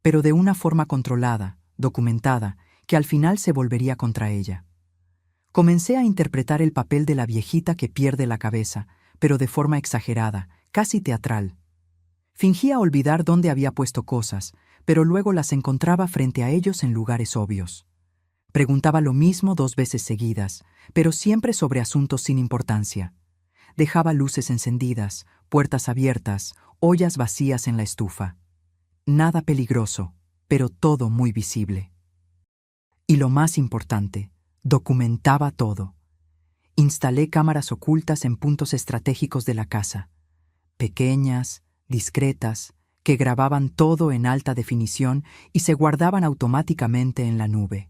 Pero de una forma controlada, documentada, que al final se volvería contra ella. Comencé a interpretar el papel de la viejita que pierde la cabeza, pero de forma exagerada, casi teatral. Fingía olvidar dónde había puesto cosas, pero luego las encontraba frente a ellos en lugares obvios. Preguntaba lo mismo 2 veces seguidas, pero siempre sobre asuntos sin importancia. Dejaba luces encendidas, puertas abiertas, ollas vacías en la estufa. Nada peligroso, pero todo muy visible. Y lo más importante, documentaba todo. Instalé cámaras ocultas en puntos estratégicos de la casa, pequeñas, discretas, que grababan todo en alta definición y se guardaban automáticamente en la nube.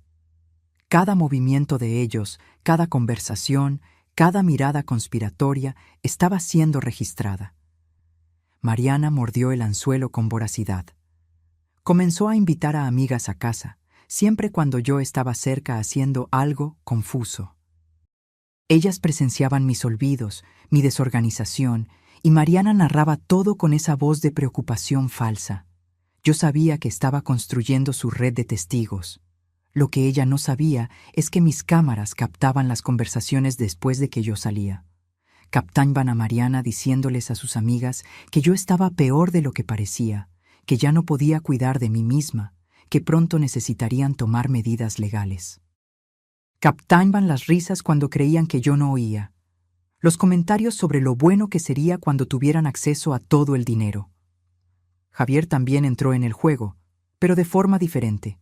Cada movimiento de ellos, cada conversación, cada mirada conspiratoria estaba siendo registrada. Mariana mordió el anzuelo con voracidad. Comenzó a invitar a amigas a casa, siempre cuando yo estaba cerca haciendo algo confuso. Ellas presenciaban mis olvidos, mi desorganización, y Mariana narraba todo con esa voz de preocupación falsa. Yo sabía que estaba construyendo su red de testigos. Lo que ella no sabía es que mis cámaras captaban las conversaciones después de que yo salía. Captaban a Mariana diciéndoles a sus amigas que yo estaba peor de lo que parecía, que ya no podía cuidar de mí misma, que pronto necesitarían tomar medidas legales. Captaban las risas cuando creían que yo no oía. Los comentarios sobre lo bueno que sería cuando tuvieran acceso a todo el dinero. Javier también entró en el juego, pero de forma diferente.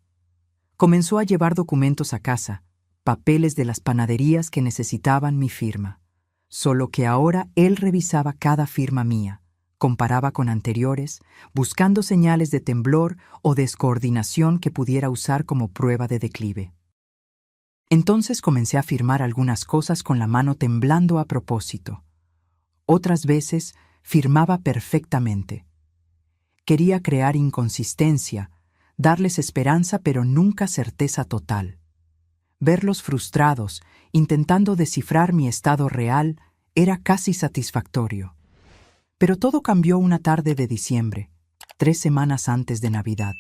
Comenzó a llevar documentos a casa, papeles de las panaderías que necesitaban mi firma. Solo que ahora él revisaba cada firma mía, comparaba con anteriores, buscando señales de temblor o descoordinación que pudiera usar como prueba de declive. Entonces comencé a firmar algunas cosas con la mano temblando a propósito. Otras veces firmaba perfectamente. Quería crear inconsistencia, darles esperanza pero nunca certeza total. Verlos frustrados, intentando descifrar mi estado real, Era casi satisfactorio. Pero todo cambió una tarde de diciembre, 3 semanas antes de Navidad.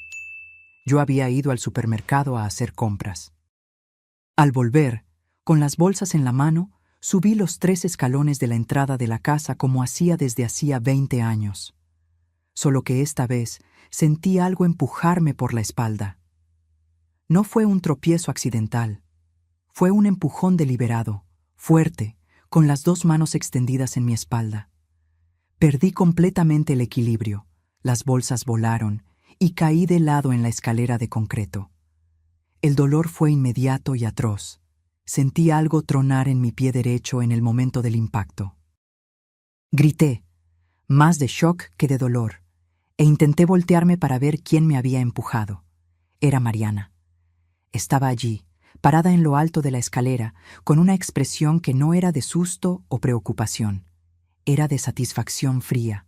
Yo había ido al supermercado a hacer compras. Al volver, con las bolsas en la mano, subí los 3 escalones de la entrada de la casa como hacía desde hacía 20 años. Solo que esta vez sentí algo empujarme por la espalda. No fue un tropiezo accidental. Fue un empujón deliberado, fuerte, con las 2 manos extendidas en mi espalda. Perdí completamente el equilibrio, las bolsas volaron y caí de lado en la escalera de concreto. El dolor fue inmediato y atroz. Sentí algo tronar en mi pie derecho en el momento del impacto. Grité, más de shock que de dolor, e intenté voltearme para ver quién me había empujado. Era Mariana. Estaba allí, parada en lo alto de la escalera, con una expresión que no era de susto o preocupación. Era de satisfacción fría.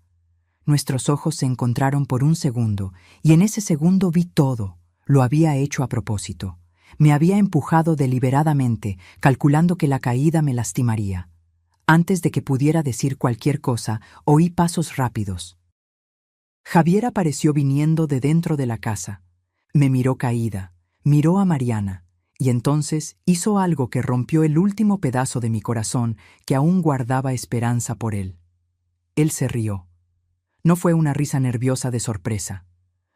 Nuestros ojos se encontraron por un segundo, y en ese segundo vi todo. Lo había hecho a propósito. Me había empujado deliberadamente, calculando que la caída me lastimaría. Antes de que pudiera decir cualquier cosa, oí pasos rápidos. Javier apareció viniendo de dentro de la casa. Me miró caída, miró a Mariana, y entonces hizo algo que rompió el último pedazo de mi corazón que aún guardaba esperanza por él. Él se rió. No fue una risa nerviosa de sorpresa.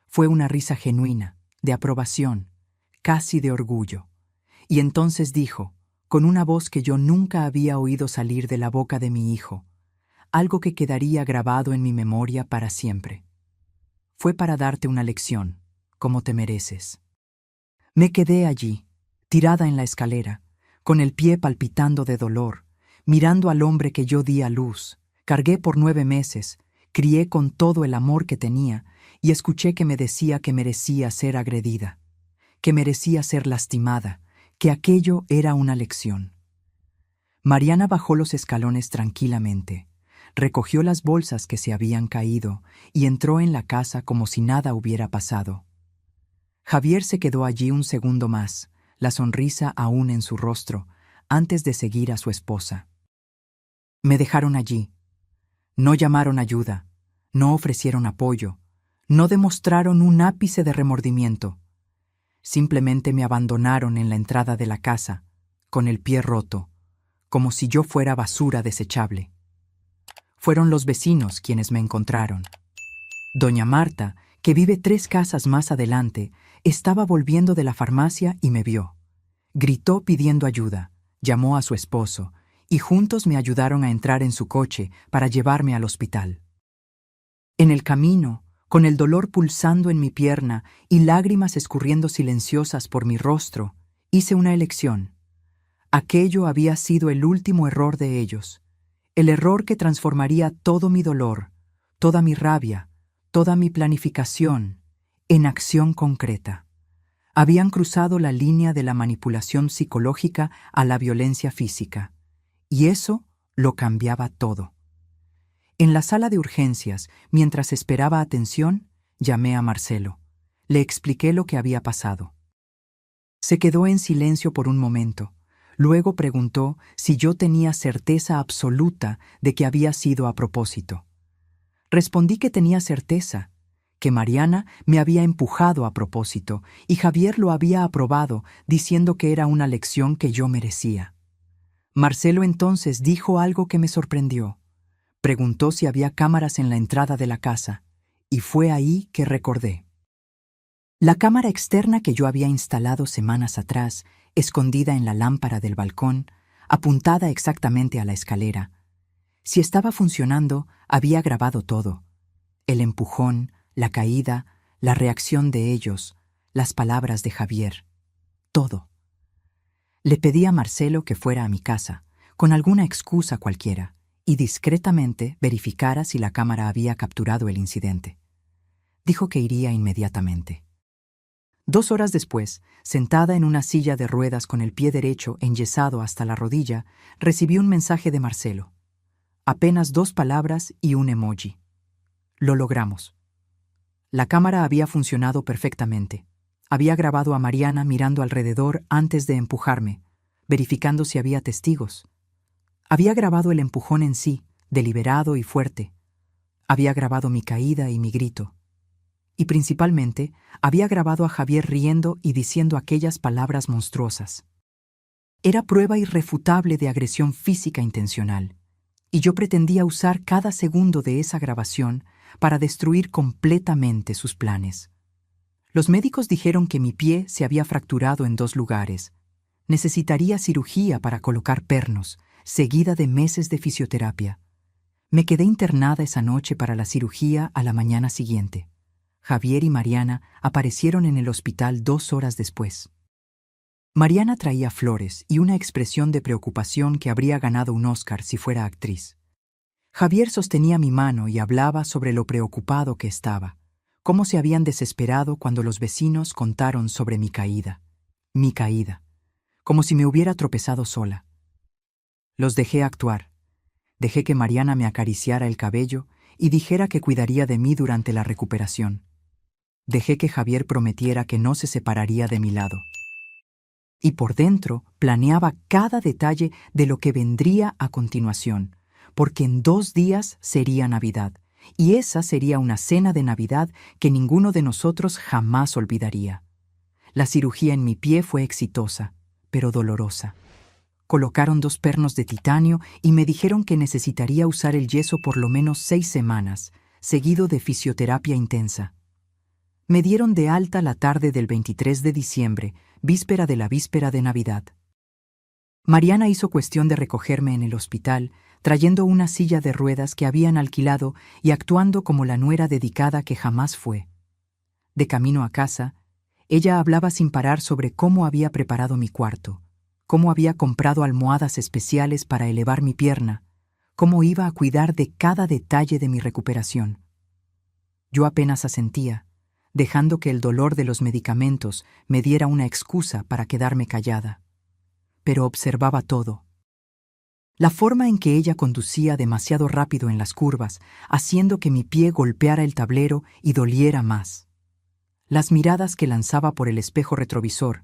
Fue una risa genuina, de aprobación, casi de orgullo. Y entonces dijo, con una voz que yo nunca había oído salir de la boca de mi hijo, algo que quedaría grabado en mi memoria para siempre. Fue para darte una lección, como te mereces. Me quedé allí, tirada en la escalera, con el pie palpitando de dolor, mirando al hombre que yo di a luz, cargué por 9 meses, crié con todo el amor que tenía y escuché que me decía que merecía ser agredida, que merecía ser lastimada, que aquello era una lección. Mariana bajó los escalones tranquilamente, recogió las bolsas que se habían caído y entró en la casa como si nada hubiera pasado. Javier se quedó allí un segundo más, la sonrisa aún en su rostro, antes de seguir a su esposa. Me dejaron allí. No llamaron ayuda, no ofrecieron apoyo, no demostraron un ápice de remordimiento. Simplemente me abandonaron en la entrada de la casa, con el pie roto, como si yo fuera basura desechable. Fueron los vecinos quienes me encontraron. Doña Marta, que vive 3 casas más adelante, estaba volviendo de la farmacia y me vio. Gritó pidiendo ayuda, llamó a su esposo, y juntos me ayudaron a entrar en su coche para llevarme al hospital. En el camino, con el dolor pulsando en mi pierna y lágrimas escurriendo silenciosas por mi rostro, hice una elección. Aquello había sido el último error de ellos, el error que transformaría todo mi dolor, toda mi rabia, toda mi planificación, en acción concreta. Habían cruzado la línea de la manipulación psicológica a la violencia física, y eso lo cambiaba todo. En la sala de urgencias, mientras esperaba atención, llamé a Marcelo. Le expliqué lo que había pasado. Se quedó en silencio por un momento. Luego preguntó si yo tenía certeza absoluta de que había sido a propósito. Respondí que tenía certeza, que Mariana me había empujado a propósito y Javier lo había aprobado, diciendo que era una lección que yo merecía. Marcelo entonces dijo algo que me sorprendió. Preguntó si había cámaras en la entrada de la casa, y fue ahí que recordé. La cámara externa que yo había instalado semanas atrás, escondida en la lámpara del balcón, apuntada exactamente a la escalera. Si estaba funcionando, había grabado todo. El empujón, la caída, la reacción de ellos, las palabras de Javier. Todo. Le pedí a Marcelo que fuera a mi casa, con alguna excusa cualquiera, y discretamente verificara si la cámara había capturado el incidente. Dijo que iría inmediatamente. 2 horas después, sentada en una silla de ruedas con el pie derecho enyesado hasta la rodilla, recibí un mensaje de Marcelo. Apenas 2 palabras y un emoji. Lo logramos. La cámara había funcionado perfectamente. Había grabado a Mariana mirando alrededor antes de empujarme, verificando si había testigos. Había grabado el empujón en sí, deliberado y fuerte. Había grabado mi caída y mi grito. Y principalmente, había grabado a Javier riendo y diciendo aquellas palabras monstruosas. Era prueba irrefutable de agresión física intencional, y yo pretendía usar cada segundo de esa grabación para destruir completamente sus planes. Los médicos dijeron que mi pie se había fracturado en 2 lugares. Necesitaría cirugía para colocar pernos, seguida de meses de fisioterapia. Me quedé internada esa noche para la cirugía a la mañana siguiente. Javier y Mariana aparecieron en el hospital 2 horas después. Mariana traía flores y una expresión de preocupación que habría ganado un Oscar si fuera actriz. Javier sostenía mi mano y hablaba sobre lo preocupado que estaba, cómo se habían desesperado cuando los vecinos contaron sobre mi caída, como si me hubiera tropezado sola. Los dejé actuar. Dejé que Mariana me acariciara el cabello y dijera que cuidaría de mí durante la recuperación. Dejé que Javier prometiera que no se separaría de mi lado. Y por dentro planeaba cada detalle de lo que vendría a continuación, porque en 2 días sería Navidad, y esa sería una cena de Navidad que ninguno de nosotros jamás olvidaría. La cirugía en mi pie fue exitosa, pero dolorosa. Colocaron 2 pernos de titanio y me dijeron que necesitaría usar el yeso por lo menos 6 semanas, seguido de fisioterapia intensa. Me dieron de alta la tarde del 23 de diciembre, víspera de la víspera de Navidad. Mariana hizo cuestión de recogerme en el hospital, trayendo una silla de ruedas que habían alquilado y actuando como la nuera dedicada que jamás fue. De camino a casa, ella hablaba sin parar sobre cómo había preparado mi cuarto, cómo había comprado almohadas especiales para elevar mi pierna, cómo iba a cuidar de cada detalle de mi recuperación. Yo apenas asentía, dejando que el dolor de los medicamentos me diera una excusa para quedarme callada. Pero observaba todo. La forma en que ella conducía demasiado rápido en las curvas, haciendo que mi pie golpeara el tablero y doliera más. Las miradas que lanzaba por el espejo retrovisor,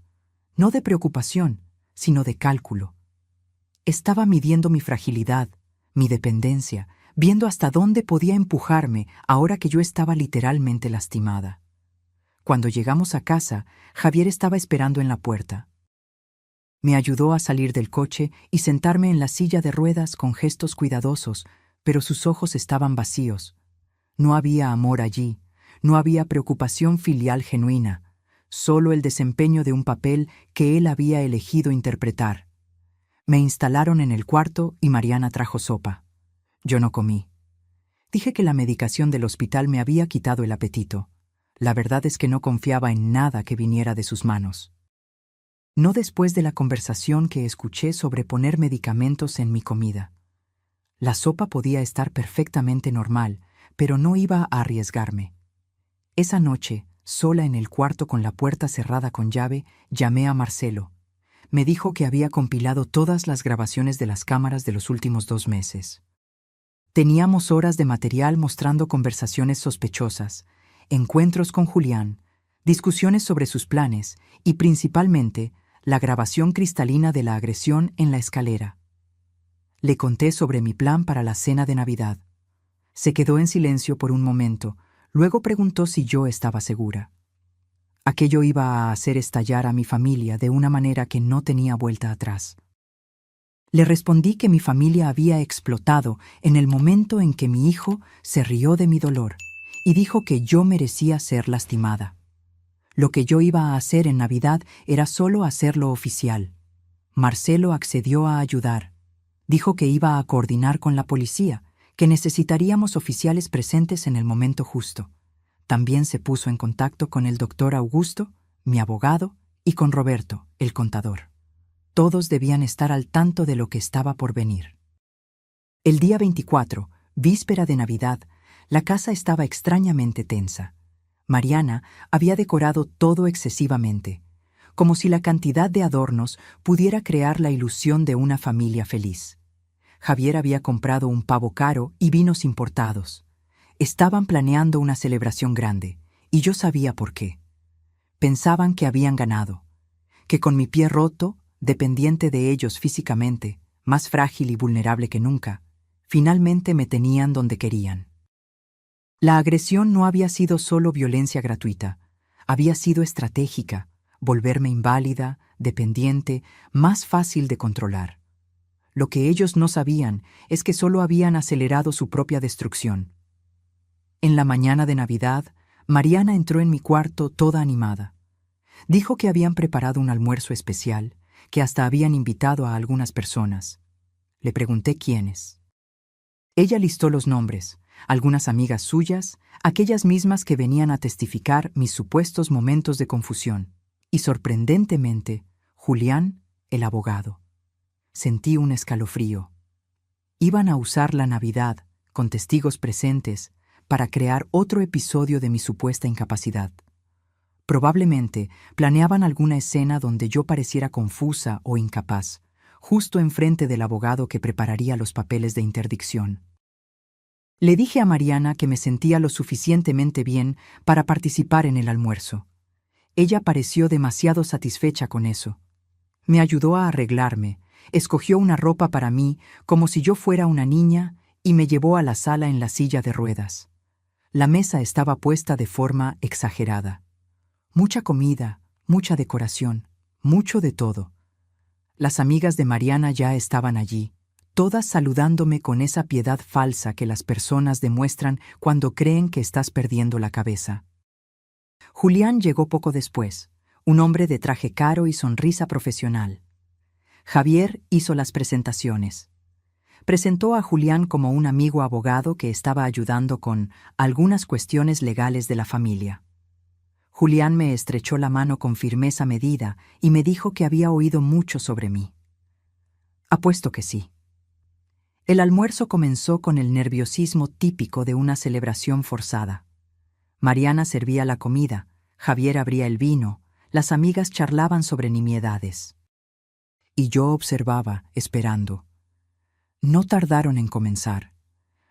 no de preocupación, sino de cálculo. Estaba midiendo mi fragilidad, mi dependencia, viendo hasta dónde podía empujarme ahora que yo estaba literalmente lastimada. Cuando llegamos a casa, Javier estaba esperando en la puerta. Me ayudó a salir del coche y sentarme en la silla de ruedas con gestos cuidadosos, pero sus ojos estaban vacíos. No había amor allí, no había preocupación filial genuina, solo el desempeño de un papel que él había elegido interpretar. Me instalaron en el cuarto y Mariana trajo sopa. Yo no comí. Dije que la medicación del hospital me había quitado el apetito. La verdad es que no confiaba en nada que viniera de sus manos. No después de la conversación que escuché sobre poner medicamentos en mi comida. La sopa podía estar perfectamente normal, pero no iba a arriesgarme. Esa noche, sola en el cuarto con la puerta cerrada con llave, llamé a Marcelo. Me dijo que había compilado todas las grabaciones de las cámaras de los últimos 2 meses. Teníamos horas de material mostrando conversaciones sospechosas, encuentros con Julián, discusiones sobre sus planes y, principalmente, la grabación cristalina de la agresión en la escalera. Le conté sobre mi plan para la cena de Navidad. Se quedó en silencio por un momento, luego preguntó si yo estaba segura. Aquello iba a hacer estallar a mi familia de una manera que no tenía vuelta atrás. Le respondí que mi familia había explotado en el momento en que mi hijo se rió de mi dolor y dijo que yo merecía ser lastimada. Lo que yo iba a hacer en Navidad era solo hacerlo oficial. Marcelo accedió a ayudar. Dijo que iba a coordinar con la policía, que necesitaríamos oficiales presentes en el momento justo. También se puso en contacto con el doctor Augusto, mi abogado, y con Roberto, el contador. Todos debían estar al tanto de lo que estaba por venir. El día 24, víspera de Navidad, la casa estaba extrañamente tensa. Mariana había decorado todo excesivamente, como si la cantidad de adornos pudiera crear la ilusión de una familia feliz. Javier había comprado un pavo caro y vinos importados. Estaban planeando una celebración grande, y yo sabía por qué. Pensaban que habían ganado, que con mi pie roto, dependiente de ellos físicamente, más frágil y vulnerable que nunca, finalmente me tenían donde querían. La agresión no había sido solo violencia gratuita, había sido estratégica, volverme inválida, dependiente, más fácil de controlar. Lo que ellos no sabían es que solo habían acelerado su propia destrucción. En la mañana de Navidad, Mariana entró en mi cuarto toda animada. Dijo que habían preparado un almuerzo especial, que hasta habían invitado a algunas personas. Le pregunté quiénes. Ella listó los nombres, algunas amigas suyas, aquellas mismas que venían a testificar mis supuestos momentos de confusión, y sorprendentemente, Julián, el abogado. Sentí un escalofrío. Iban a usar la Navidad, con testigos presentes, para crear otro episodio de mi supuesta incapacidad. Probablemente planeaban alguna escena donde yo pareciera confusa o incapaz, justo enfrente del abogado que prepararía los papeles de interdicción. Le dije a Mariana que me sentía lo suficientemente bien para participar en el almuerzo. Ella pareció demasiado satisfecha con eso. Me ayudó a arreglarme, escogió una ropa para mí como si yo fuera una niña y me llevó a la sala en la silla de ruedas. La mesa estaba puesta de forma exagerada. Mucha comida, mucha decoración, mucho de todo. Las amigas de Mariana ya estaban allí, todas saludándome con esa piedad falsa que las personas demuestran cuando creen que estás perdiendo la cabeza. Julián llegó poco después, un hombre de traje caro y sonrisa profesional. Javier hizo las presentaciones. Presentó a Julián como un amigo abogado que estaba ayudando con algunas cuestiones legales de la familia. Julián me estrechó la mano con firmeza medida y me dijo que había oído mucho sobre mí. Apuesto que sí. El almuerzo comenzó con el nerviosismo típico de una celebración forzada. Mariana servía la comida, Javier abría el vino, las amigas charlaban sobre nimiedades. Y yo observaba, esperando. No tardaron en comenzar.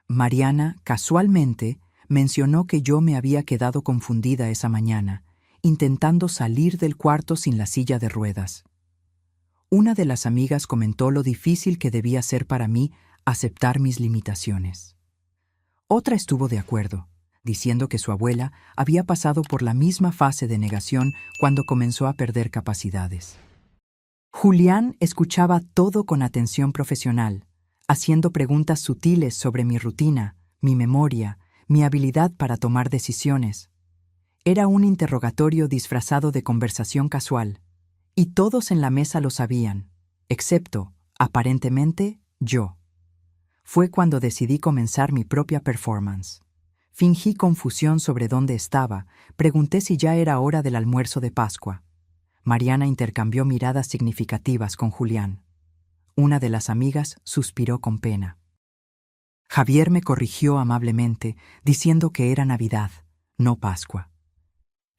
Mariana, casualmente, mencionó que yo me había quedado confundida esa mañana, intentando salir del cuarto sin la silla de ruedas. Una de las amigas comentó lo difícil que debía ser para mí aceptar mis limitaciones. Otra estuvo de acuerdo, diciendo que su abuela había pasado por la misma fase de negación cuando comenzó a perder capacidades. Julián escuchaba todo con atención profesional, haciendo preguntas sutiles sobre mi rutina, mi memoria, mi habilidad para tomar decisiones. Era un interrogatorio disfrazado de conversación casual, y todos en la mesa lo sabían, excepto, aparentemente, yo. Fue cuando decidí comenzar mi propia performance. Fingí confusión sobre dónde estaba, pregunté si ya era hora del almuerzo de Pascua. Mariana intercambió miradas significativas con Julián. Una de las amigas suspiró con pena. Javier me corrigió amablemente, diciendo que era Navidad, no Pascua.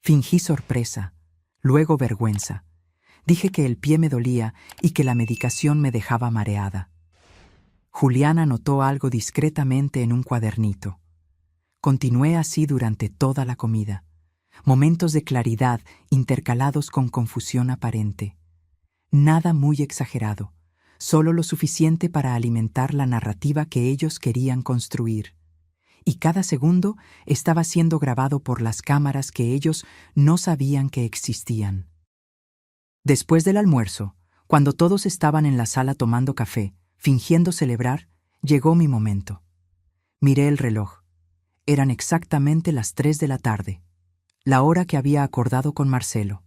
Fingí sorpresa, luego vergüenza. Dije que el pie me dolía y que la medicación me dejaba mareada. Julián anotó algo discretamente en un cuadernito. Continué así durante toda la comida. Momentos de claridad intercalados con confusión aparente. Nada muy exagerado, solo lo suficiente para alimentar la narrativa que ellos querían construir. Y cada segundo estaba siendo grabado por las cámaras que ellos no sabían que existían. Después del almuerzo, cuando todos estaban en la sala tomando café, fingiendo celebrar, llegó mi momento. Miré el reloj. Eran exactamente las 3 de la tarde, la hora que había acordado con Marcelo.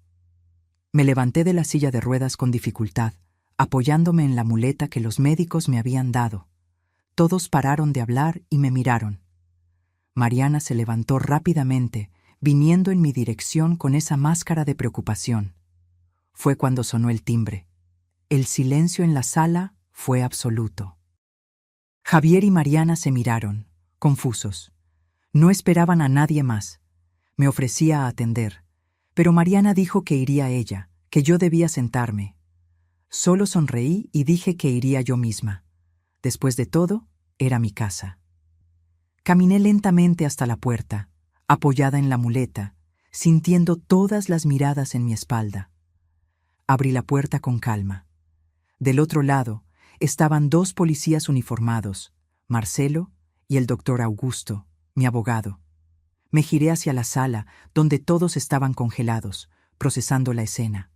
Me levanté de la silla de ruedas con dificultad, apoyándome en la muleta que los médicos me habían dado. Todos pararon de hablar y me miraron. Mariana se levantó rápidamente, viniendo en mi dirección con esa máscara de preocupación. Fue cuando sonó el timbre. El silencio en la sala fue absoluto. Javier y Mariana se miraron, confusos. No esperaban a nadie más. Me ofrecía a atender, pero Mariana dijo que iría ella, que yo debía sentarme. Solo sonreí y dije que iría yo misma. Después de todo, era mi casa. Caminé lentamente hasta la puerta, apoyada en la muleta, sintiendo todas las miradas en mi espalda. Abrí la puerta con calma. Del otro lado, estaban dos policías uniformados, Marcelo y el doctor Augusto, mi abogado. Me giré hacia la sala, donde todos estaban congelados, procesando la escena.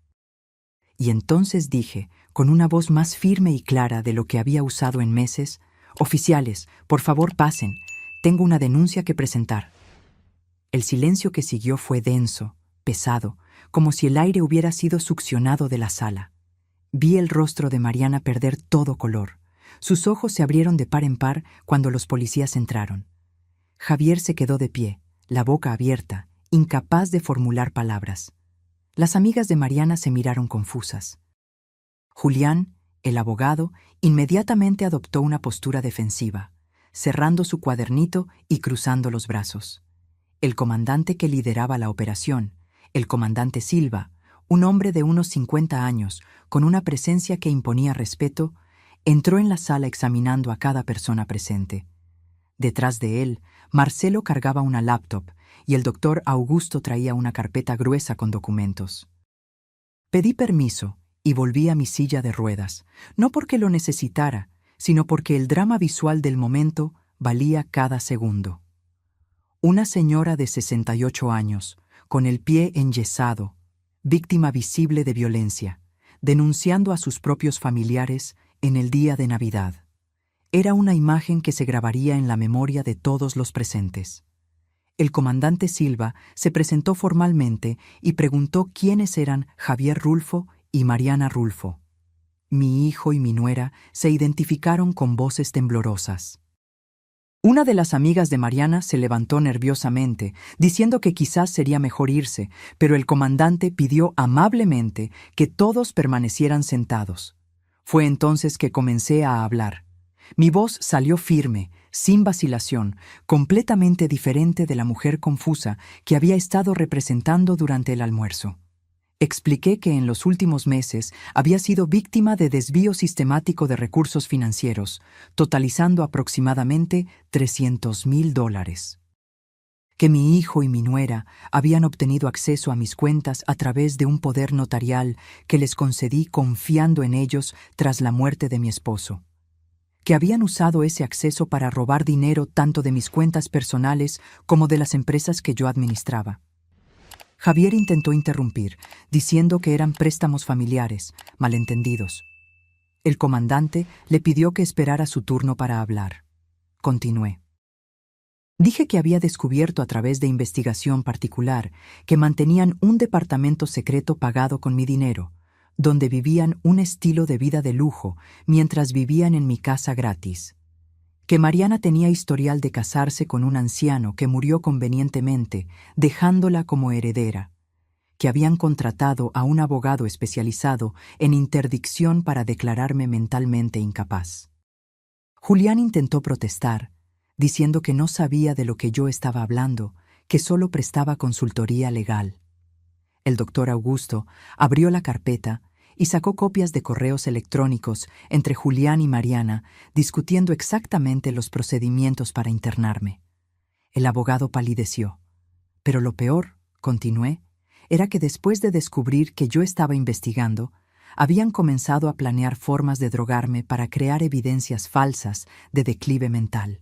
Y entonces dije, con una voz más firme y clara de lo que había usado en meses: «Oficiales, por favor pasen, tengo una denuncia que presentar». El silencio que siguió fue denso, pesado, como si el aire hubiera sido succionado de la sala. Vi el rostro de Mariana perder todo color. Sus ojos se abrieron de par en par cuando los policías entraron. Javier se quedó de pie, la boca abierta, incapaz de formular palabras. Las amigas de Mariana se miraron confusas. Julián, el abogado, inmediatamente adoptó una postura defensiva, cerrando su cuadernito y cruzando los brazos. El comandante que lideraba la operación, el comandante Silva, un hombre de unos 50 años, con una presencia que imponía respeto, entró en la sala examinando a cada persona presente. Detrás de él, Marcelo cargaba una laptop y el doctor Augusto traía una carpeta gruesa con documentos. Pedí permiso y volví a mi silla de ruedas, no porque lo necesitara, sino porque el drama visual del momento valía cada segundo. Una señora de 68 años, con el pie enyesado, víctima visible de violencia, denunciando a sus propios familiares en el día de Navidad. Era una imagen que se grabaría en la memoria de todos los presentes. El comandante Silva se presentó formalmente y preguntó quiénes eran Javier Rulfo y Mariana Rulfo. Mi hijo y mi nuera se identificaron con voces temblorosas. Una de las amigas de Mariana se levantó nerviosamente, diciendo que quizás sería mejor irse, pero el comandante pidió amablemente que todos permanecieran sentados. Fue entonces que comencé a hablar. Mi voz salió firme, sin vacilación, completamente diferente de la mujer confusa que había estado representando durante el almuerzo. Expliqué que en los últimos meses había sido víctima de desvío sistemático de recursos financieros, totalizando aproximadamente $300,000. Que mi hijo y mi nuera habían obtenido acceso a mis cuentas a través de un poder notarial que les concedí confiando en ellos tras la muerte de mi esposo. Que habían usado ese acceso para robar dinero tanto de mis cuentas personales como de las empresas que yo administraba. Javier intentó interrumpir, diciendo que eran préstamos familiares, malentendidos. El comandante le pidió que esperara su turno para hablar. Continué. Dije que había descubierto a través de investigación particular que mantenían un departamento secreto pagado con mi dinero, donde vivían un estilo de vida de lujo mientras vivían en mi casa gratis. Que Mariana tenía historial de casarse con un anciano que murió convenientemente, dejándola como heredera. Que habían contratado a un abogado especializado en interdicción para declararme mentalmente incapaz. Julián intentó protestar, diciendo que no sabía de lo que yo estaba hablando, que solo prestaba consultoría legal. El doctor Augusto abrió la carpeta y sacó copias de correos electrónicos entre Julián y Mariana, discutiendo exactamente los procedimientos para internarme. El abogado palideció. Pero lo peor, continué, era que después de descubrir que yo estaba investigando, habían comenzado a planear formas de drogarme para crear evidencias falsas de declive mental.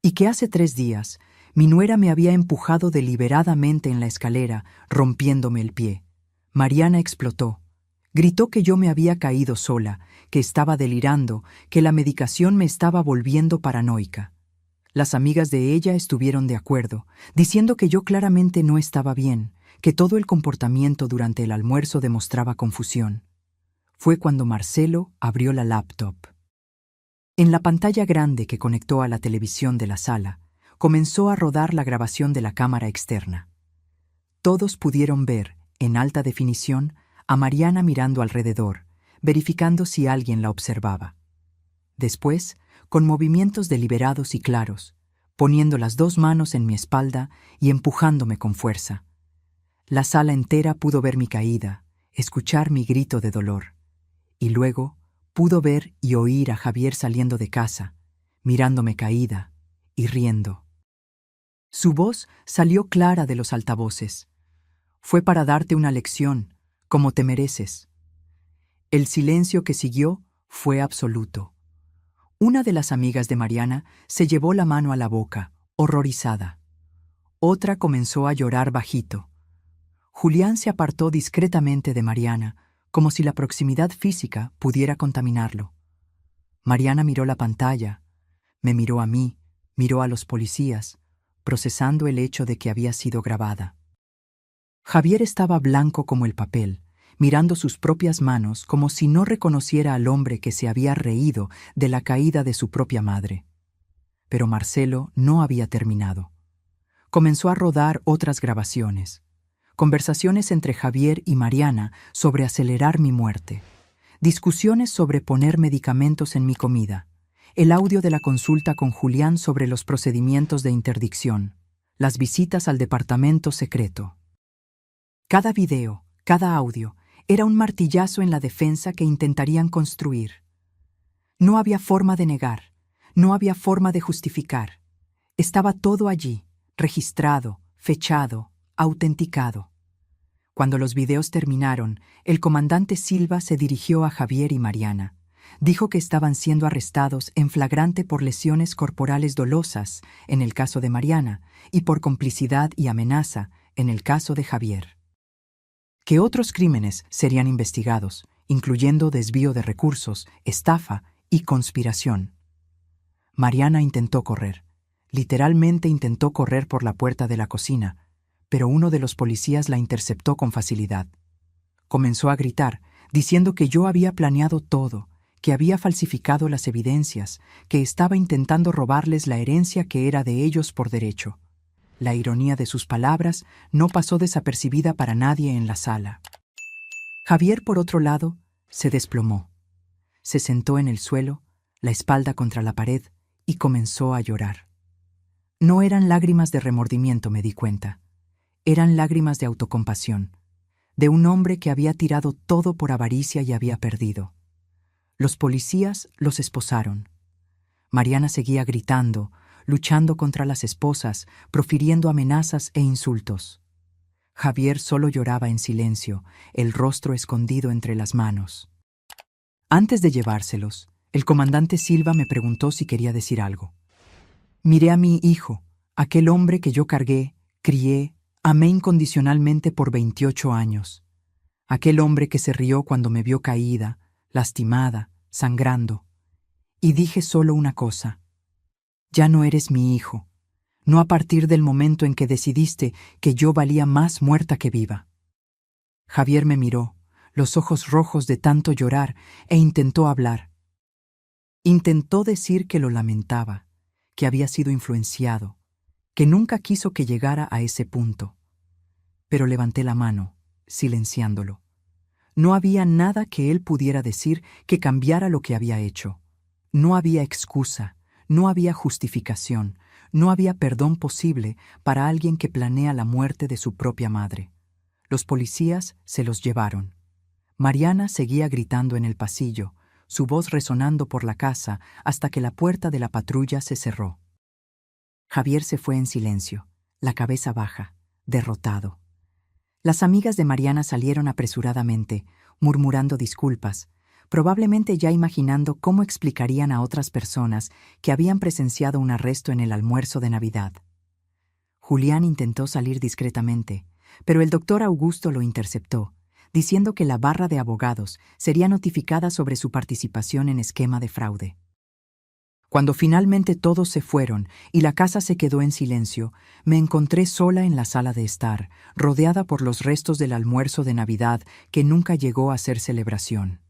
Y que hace 3 días, mi nuera me había empujado deliberadamente en la escalera, rompiéndome el pie. Mariana explotó. Gritó que yo me había caído sola, que estaba delirando, que la medicación me estaba volviendo paranoica. Las amigas de ella estuvieron de acuerdo, diciendo que yo claramente no estaba bien, que todo el comportamiento durante el almuerzo demostraba confusión. Fue cuando Marcelo abrió la laptop. En la pantalla grande que conectó a la televisión de la sala, comenzó a rodar la grabación de la cámara externa. Todos pudieron ver, en alta definición, a Mariana mirando alrededor, verificando si alguien la observaba. Después, con movimientos deliberados y claros, poniendo las 2 manos en mi espalda y empujándome con fuerza. La sala entera pudo ver mi caída, escuchar mi grito de dolor, y luego pudo ver y oír a Javier saliendo de casa, mirándome caída y riendo. Su voz salió clara de los altavoces. Fue para darte una lección, como te mereces. El silencio que siguió Fue absoluto. Una de las amigas de Mariana se llevó la mano a la boca, horrorizada. Otra comenzó a llorar bajito. Julián se apartó discretamente de Mariana, como si la proximidad física pudiera contaminarlo. Mariana miró la pantalla, me miró a mí, miró a los policías, procesando el hecho de que había sido grabada. Javier estaba blanco como el papel, mirando sus propias manos como si no reconociera al hombre que se había reído de la caída de su propia madre. Pero Marcelo no había terminado. Comenzó a rodar otras grabaciones. Conversaciones entre Javier y Mariana sobre acelerar mi muerte. Discusiones sobre poner medicamentos en mi comida. El audio de la consulta con Julián sobre los procedimientos de interdicción. Las visitas al departamento secreto. Cada video, cada audio, era un martillazo en la defensa que intentarían construir. No había forma de negar, no había forma de justificar. Estaba todo allí, registrado, fechado, autenticado. Cuando los videos terminaron, el comandante Silva se dirigió a Javier y Mariana. Dijo que estaban siendo arrestados en flagrante por lesiones corporales dolosas, en el caso de Mariana, y por complicidad y amenaza, en el caso de Javier. Que otros crímenes serían investigados, incluyendo desvío de recursos, estafa y conspiración. Mariana intentó correr. Literalmente intentó correr por la puerta de la cocina, pero uno de los policías la interceptó con facilidad. Comenzó a gritar, diciendo que yo había planeado todo, que había falsificado las evidencias, que estaba intentando robarles la herencia que era de ellos por derecho. La ironía de sus palabras no pasó desapercibida para nadie en la sala. Javier, por otro lado, se desplomó. Se sentó en el suelo, la espalda contra la pared, y comenzó a llorar. No eran lágrimas de remordimiento, me di cuenta. Eran lágrimas de autocompasión, de un hombre que había tirado todo por avaricia y había perdido. Los policías los esposaron. Mariana seguía gritando, luchando contra las esposas, profiriendo amenazas e insultos. Javier solo lloraba en silencio, el rostro escondido entre las manos. Antes de llevárselos, el comandante Silva me preguntó si quería decir algo. Miré a mi hijo, aquel hombre que yo cargué, crié, amé incondicionalmente por 28 años. Aquel hombre que se rió cuando me vio caída, lastimada, sangrando. Y dije solo una cosa. Ya no eres mi hijo, no a partir del momento en que decidiste que yo valía más muerta que viva. Javier me miró, los ojos rojos de tanto llorar, e intentó hablar. Intentó decir que lo lamentaba, que había sido influenciado, que nunca quiso que llegara a ese punto. Pero levanté la mano, silenciándolo. No había nada que él pudiera decir que cambiara lo que había hecho. No había excusa, no había justificación, no había perdón posible para alguien que planea la muerte de su propia madre. Los policías se los llevaron. Mariana seguía gritando en el pasillo, su voz resonando por la casa hasta que la puerta de la patrulla se cerró. Javier se fue en silencio, la cabeza baja, derrotado. Las amigas de Mariana salieron apresuradamente, murmurando disculpas, probablemente ya imaginando cómo explicarían a otras personas que habían presenciado un arresto en el almuerzo de Navidad. Julián intentó salir discretamente, pero el doctor Augusto lo interceptó, diciendo que la barra de abogados sería notificada sobre su participación en esquema de fraude. Cuando finalmente todos se fueron y la casa se quedó en silencio, me encontré sola en la sala de estar, rodeada por los restos del almuerzo de Navidad que nunca llegó a ser celebración.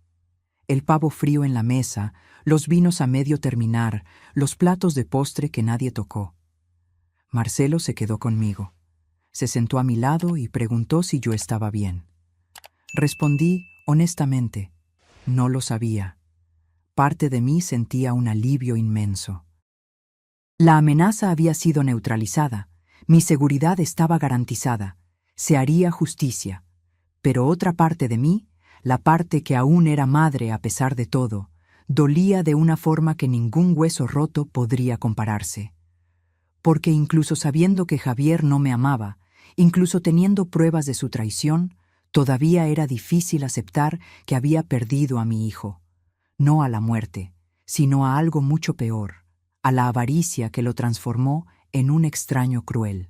El pavo frío en la mesa, los vinos a medio terminar, los platos de postre que nadie tocó. Marcelo se quedó conmigo. Se sentó a mi lado y preguntó si yo estaba bien. Respondí honestamente, no lo sabía. Parte de mí sentía un alivio inmenso. La amenaza había sido neutralizada, mi seguridad estaba garantizada, se haría justicia, pero otra parte de mí, la parte que aún era madre a pesar de todo, dolía de una forma que ningún hueso roto podría compararse. Porque incluso sabiendo que Javier no me amaba, incluso teniendo pruebas de su traición, todavía era difícil aceptar que había perdido a mi hijo. no a la muerte, sino a algo mucho peor, a la avaricia que lo transformó en un extraño cruel.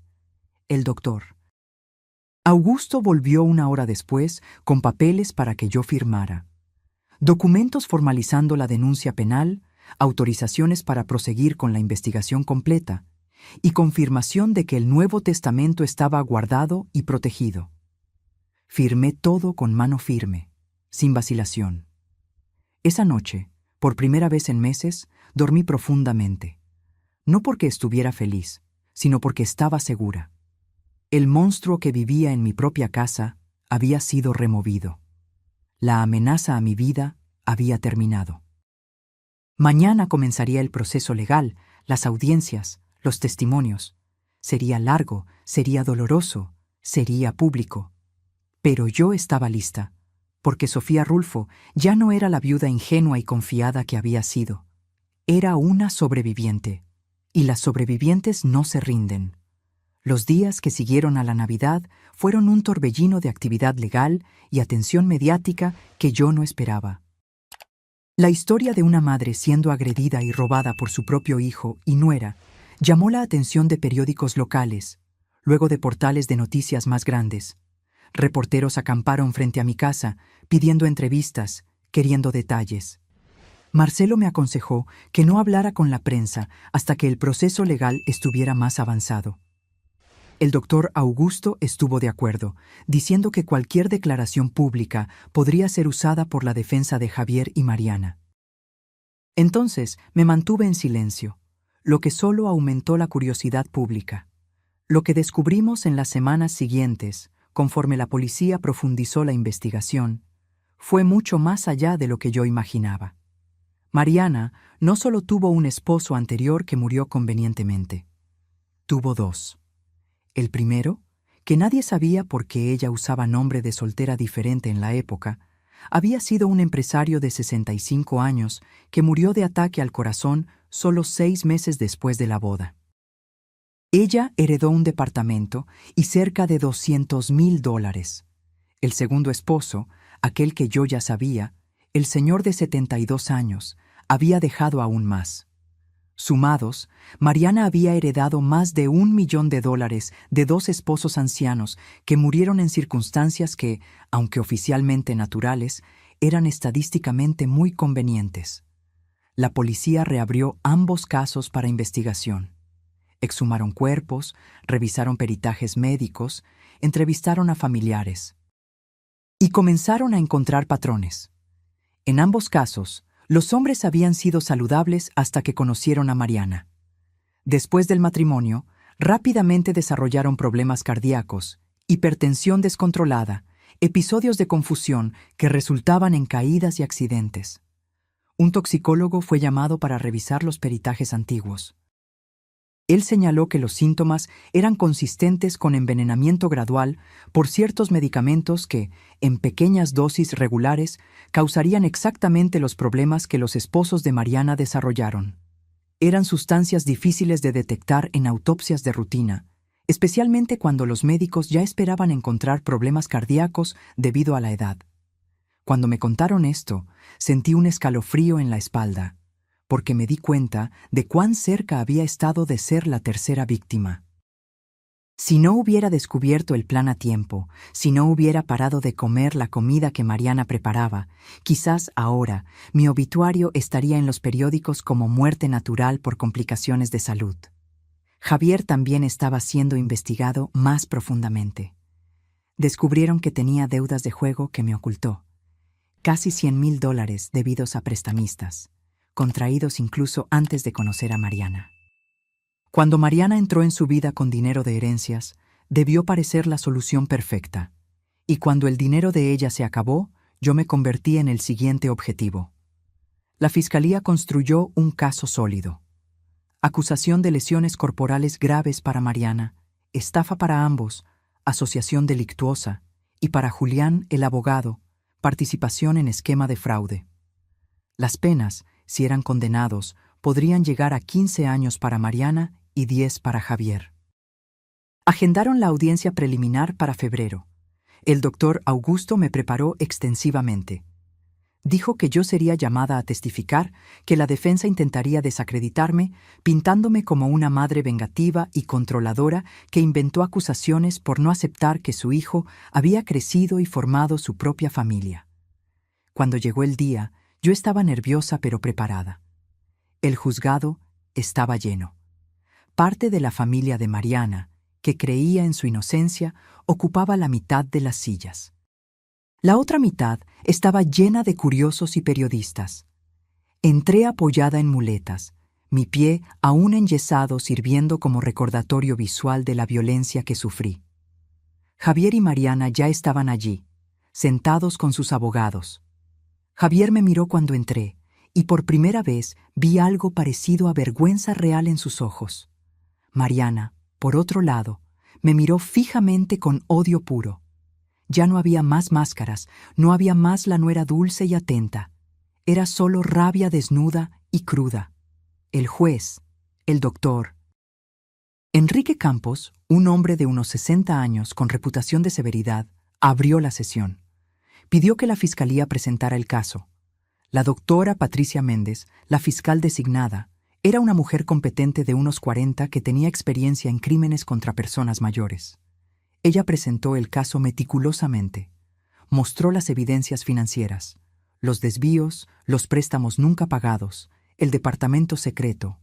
El doctor. Augusto volvió una hora después con papeles para que yo firmara. Documentos formalizando la denuncia penal, autorizaciones para proseguir con la investigación completa y confirmación de que el Nuevo Testamento estaba guardado y protegido. Firmé todo con mano firme, sin vacilación. Esa noche, por primera vez en meses, dormí profundamente. No porque estuviera feliz, sino porque estaba segura. El monstruo que vivía en mi propia casa había sido removido. La amenaza a mi vida había terminado. Mañana comenzaría el proceso legal, las audiencias, los testimonios. Sería largo, sería doloroso, sería público. Pero yo estaba lista, porque Sofía Rulfo ya no era la viuda ingenua y confiada que había sido. Era una sobreviviente, y las sobrevivientes no se rinden. Los días que siguieron a la Navidad fueron un torbellino de actividad legal y atención mediática que yo no esperaba. La historia de una madre siendo agredida y robada por su propio hijo y nuera llamó la atención de periódicos locales, luego de portales de noticias más grandes. Reporteros acamparon frente a mi casa, pidiendo entrevistas, queriendo detalles. Marcelo me aconsejó que no hablara con la prensa hasta que el proceso legal estuviera más avanzado. El doctor Augusto estuvo de acuerdo, diciendo que cualquier declaración pública podría ser usada por la defensa de Javier y Mariana. Entonces me mantuve en silencio, lo que solo aumentó la curiosidad pública. Lo que descubrimos en las semanas siguientes, conforme la policía profundizó la investigación, fue mucho más allá de lo que yo imaginaba. Mariana no solo tuvo un esposo anterior que murió convenientemente, tuvo dos. El primero, que nadie sabía por qué ella usaba nombre de soltera diferente en la época, había sido un empresario de 65 años que murió de ataque al corazón solo 6 meses después de la boda. Ella heredó un departamento y cerca de $200,000. El segundo esposo, aquel que yo ya sabía, el señor de 72 años, había dejado aún más. Sumados, Mariana había heredado más de $1 millón de 2 esposos ancianos que murieron en circunstancias que, aunque oficialmente naturales, eran estadísticamente muy convenientes. La policía reabrió ambos casos para investigación. Exhumaron cuerpos, revisaron peritajes médicos, entrevistaron a familiares. Y comenzaron a encontrar patrones. En ambos casos, los hombres habían sido saludables hasta que conocieron a Mariana. Después del matrimonio, rápidamente desarrollaron problemas cardíacos, hipertensión descontrolada, episodios de confusión que resultaban en caídas y accidentes. Un toxicólogo fue llamado para revisar los peritajes antiguos. Él señaló que los síntomas eran consistentes con envenenamiento gradual por ciertos medicamentos que, en pequeñas dosis regulares, causarían exactamente los problemas que los esposos de Mariana desarrollaron. Eran sustancias difíciles de detectar en autopsias de rutina, especialmente cuando los médicos ya esperaban encontrar problemas cardíacos debido a la edad. Cuando me contaron esto, sentí un escalofrío en la espalda, porque me di cuenta de cuán cerca había estado de ser la tercera víctima. Si no hubiera descubierto el plan a tiempo, si no hubiera parado de comer la comida que Mariana preparaba, quizás ahora mi obituario estaría en los periódicos como muerte natural por complicaciones de salud. Javier también estaba siendo investigado más profundamente. Descubrieron que tenía deudas de juego que me ocultó. Casi $100,000 debidos a prestamistas, contraídos incluso antes de conocer a Mariana. Cuando Mariana entró en su vida con dinero de herencias, debió parecer la solución perfecta. Y cuando el dinero de ella se acabó, yo me convertí en el siguiente objetivo. La Fiscalía construyó un caso sólido. Acusación de lesiones corporales graves para Mariana, estafa para ambos, asociación delictuosa, y para Julián, el abogado, participación en esquema de fraude. Las penas, si eran condenados, podrían llegar a 15 años para Mariana y 10 para Javier. Agendaron la audiencia preliminar para febrero. El doctor Augusto me preparó extensivamente. Dijo que yo sería llamada a testificar, que la defensa intentaría desacreditarme, pintándome como una madre vengativa y controladora que inventó acusaciones por no aceptar que su hijo había crecido y formado su propia familia. Cuando llegó el día, yo estaba nerviosa pero preparada. El juzgado estaba lleno. Parte de la familia de Mariana, que creía en su inocencia, ocupaba la mitad de las sillas. La otra mitad estaba llena de curiosos y periodistas. Entré apoyada en muletas, mi pie aún enyesado sirviendo como recordatorio visual de la violencia que sufrí. Javier y Mariana ya estaban allí, sentados con sus abogados. Javier me miró cuando entré, y por primera vez vi algo parecido a vergüenza real en sus ojos. Mariana, por otro lado, me miró fijamente con odio puro. Ya no había más máscaras, no había más la nuera dulce y atenta. Era solo rabia desnuda y cruda. El juez, el doctor. Enrique Campos, un hombre de unos 60 años con reputación de severidad, abrió la sesión. Pidió que la fiscalía presentara el caso. La doctora Patricia Méndez, la fiscal designada, era una mujer competente de unos 40 que tenía experiencia en crímenes contra personas mayores. Ella presentó el caso meticulosamente. Mostró las evidencias financieras, los desvíos, los préstamos nunca pagados, el departamento secreto.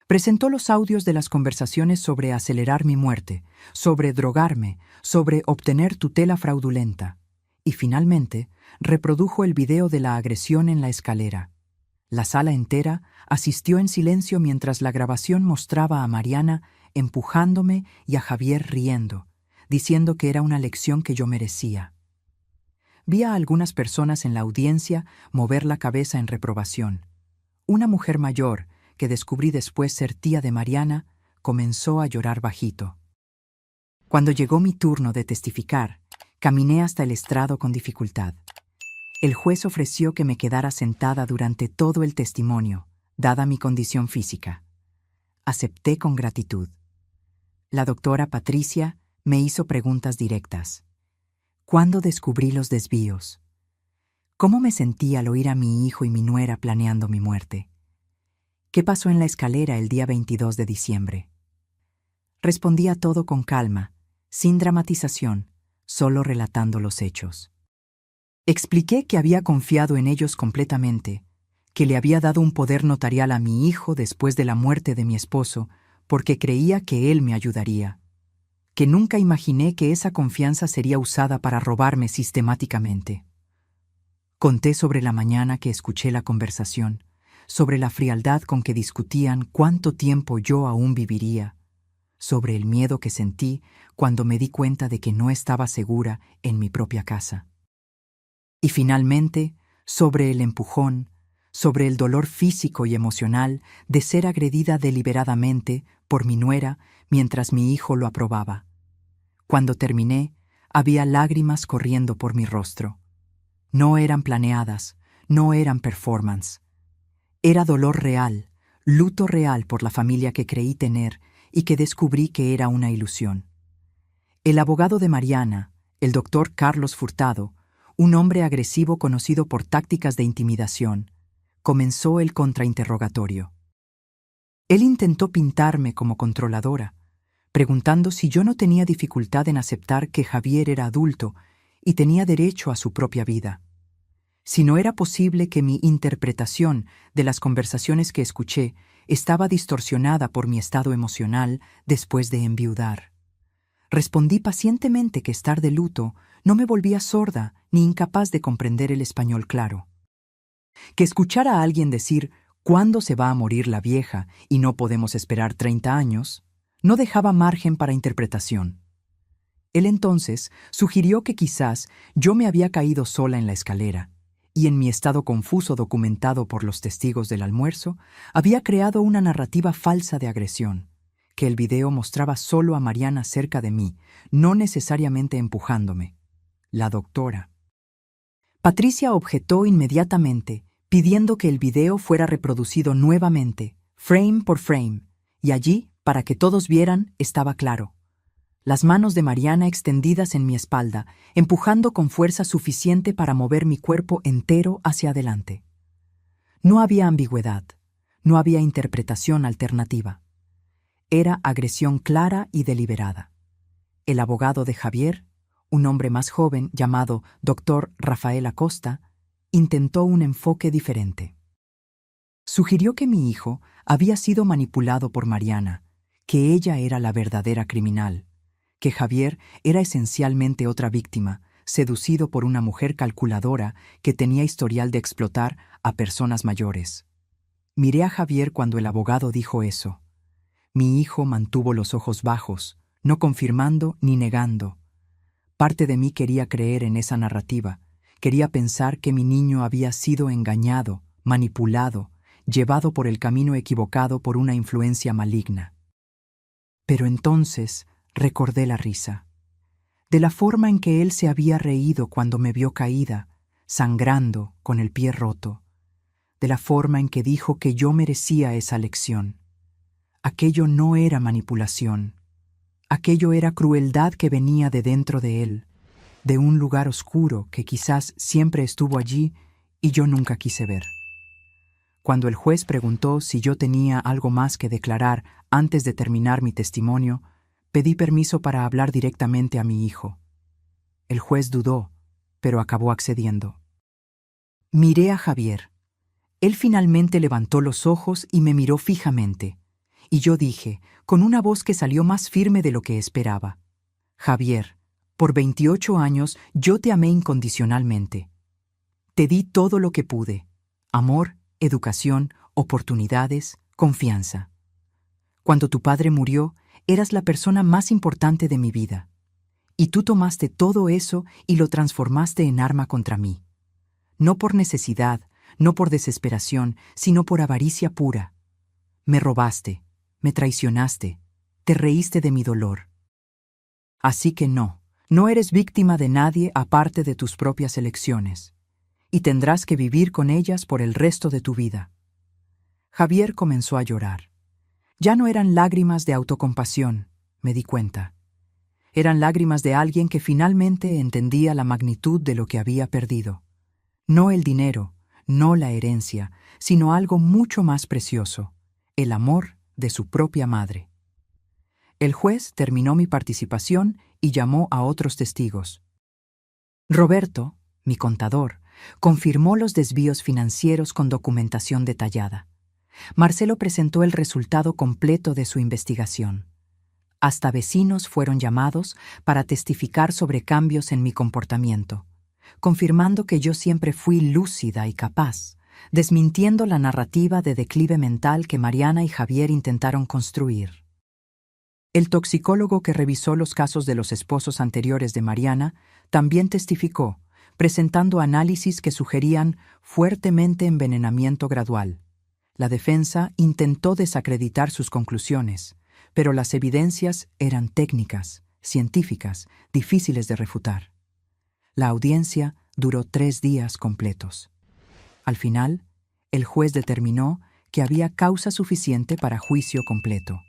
Presentó los audios de las conversaciones sobre acelerar mi muerte, sobre drogarme, sobre obtener tutela fraudulenta. Y finalmente, reprodujo el video de la agresión en la escalera. La sala entera asistió en silencio mientras la grabación mostraba a Mariana empujándome y a Javier riendo, diciendo que era una lección que yo merecía. Vi a algunas personas en la audiencia mover la cabeza en reprobación. Una mujer mayor, que descubrí después ser tía de Mariana, comenzó a llorar bajito. Cuando llegó mi turno de testificar, caminé hasta el estrado con dificultad. El juez ofreció que me quedara sentada durante todo el testimonio, dada mi condición física. Acepté con gratitud. La doctora Patricia me hizo preguntas directas. ¿Cuándo descubrí los desvíos? ¿Cómo me sentí al oír a mi hijo y mi nuera planeando mi muerte? ¿Qué pasó en la escalera el día 22 de diciembre? Respondía todo con calma, sin dramatización, solo relatando los hechos. Expliqué que había confiado en ellos completamente, que le había dado un poder notarial a mi hijo después de la muerte de mi esposo, porque creía que él me ayudaría, que nunca imaginé que esa confianza sería usada para robarme sistemáticamente. Conté sobre la mañana que escuché la conversación, sobre la frialdad con que discutían cuánto tiempo yo aún viviría, sobre el miedo que sentí cuando me di cuenta de que no estaba segura en mi propia casa. Y finalmente, sobre el empujón, sobre el dolor físico y emocional de ser agredida deliberadamente por mi nuera mientras mi hijo lo aprobaba. Cuando terminé, había lágrimas corriendo por mi rostro. No eran planeadas, no eran performance. Era dolor real, luto real por la familia que creí tener y que descubrí que era una ilusión. El abogado de Mariana, el doctor Carlos Furtado, un hombre agresivo conocido por tácticas de intimidación, comenzó el contrainterrogatorio. Él intentó pintarme como controladora, preguntando si yo no tenía dificultad en aceptar que Javier era adulto y tenía derecho a su propia vida. Si no era posible que mi interpretación de las conversaciones que escuché estaba distorsionada por mi estado emocional después de enviudar. Respondí pacientemente que estar de luto no me volvía sorda ni incapaz de comprender el español claro. Que escuchar a alguien decir «¿Cuándo se va a morir la vieja y no podemos esperar 30 años?» no dejaba margen para interpretación. Él entonces sugirió que quizás yo me había caído sola en la escalera y en mi estado confuso documentado por los testigos del almuerzo, había creado una narrativa falsa de agresión, que el video mostraba solo a Mariana cerca de mí, no necesariamente empujándome. La doctora. Patricia objetó inmediatamente, pidiendo que el video fuera reproducido nuevamente, frame por frame, y allí, para que todos vieran, estaba claro. las manos de Mariana extendidas en mi espalda, empujando con fuerza suficiente para mover mi cuerpo entero hacia adelante. No había ambigüedad, no había interpretación alternativa. Era agresión clara y deliberada. El abogado de Javier, un hombre más joven llamado Dr. Rafael Acosta, intentó un enfoque diferente. Sugirió que mi hijo había sido manipulado por Mariana, que ella era la verdadera criminal, que Javier era esencialmente otra víctima, seducido por una mujer calculadora que tenía historial de explotar a personas mayores. Miré a Javier cuando el abogado dijo eso. Mi hijo mantuvo los ojos bajos, no confirmando ni negando. Parte de mí quería creer en esa narrativa, quería pensar que mi niño había sido engañado, manipulado, llevado por el camino equivocado por una influencia maligna. Pero entonces recordé la risa, de la forma en que él se había reído cuando me vio caída, sangrando, con el pie roto, de la forma en que dijo que yo merecía esa lección. Aquello no era manipulación, aquello era crueldad que venía de dentro de él, de un lugar oscuro que quizás siempre estuvo allí y yo nunca quise ver. Cuando el juez preguntó si yo tenía algo más que declarar antes de terminar mi testimonio, pedí permiso para hablar directamente a mi hijo. El juez dudó, pero acabó accediendo. Miré a Javier. Él finalmente levantó los ojos y me miró fijamente, y yo dije, con una voz que salió más firme de lo que esperaba: Javier, por 28 años yo te amé incondicionalmente. Te di todo lo que pude: amor, educación, oportunidades, confianza. Cuando tu padre murió, eras la persona más importante de mi vida. Y tú tomaste todo eso y lo transformaste en arma contra mí. No por necesidad, no por desesperación, sino por avaricia pura. Me robaste, me traicionaste, te reíste de mi dolor. Así que no eres víctima de nadie aparte de tus propias elecciones, y tendrás que vivir con ellas por el resto de tu vida. Javier comenzó a llorar. Ya no eran lágrimas de autocompasión, me di cuenta. Eran lágrimas de alguien que finalmente entendía la magnitud de lo que había perdido. No el dinero, no la herencia, sino algo mucho más precioso: el amor de su propia madre. El juez terminó mi participación y llamó a otros testigos. Roberto, mi contador, confirmó los desvíos financieros con documentación detallada. Marcelo presentó el resultado completo de su investigación. Hasta vecinos fueron llamados para testificar sobre cambios en mi comportamiento, confirmando que yo siempre fui lúcida y capaz, desmintiendo la narrativa de declive mental que Mariana y Javier intentaron construir. El toxicólogo que revisó los casos de los esposos anteriores de Mariana también testificó, presentando análisis que sugerían fuertemente envenenamiento gradual. La defensa intentó desacreditar sus conclusiones, pero las evidencias eran técnicas, científicas, difíciles de refutar. La audiencia duró 3 días completos. Al final, el juez determinó que había causa suficiente para juicio completo.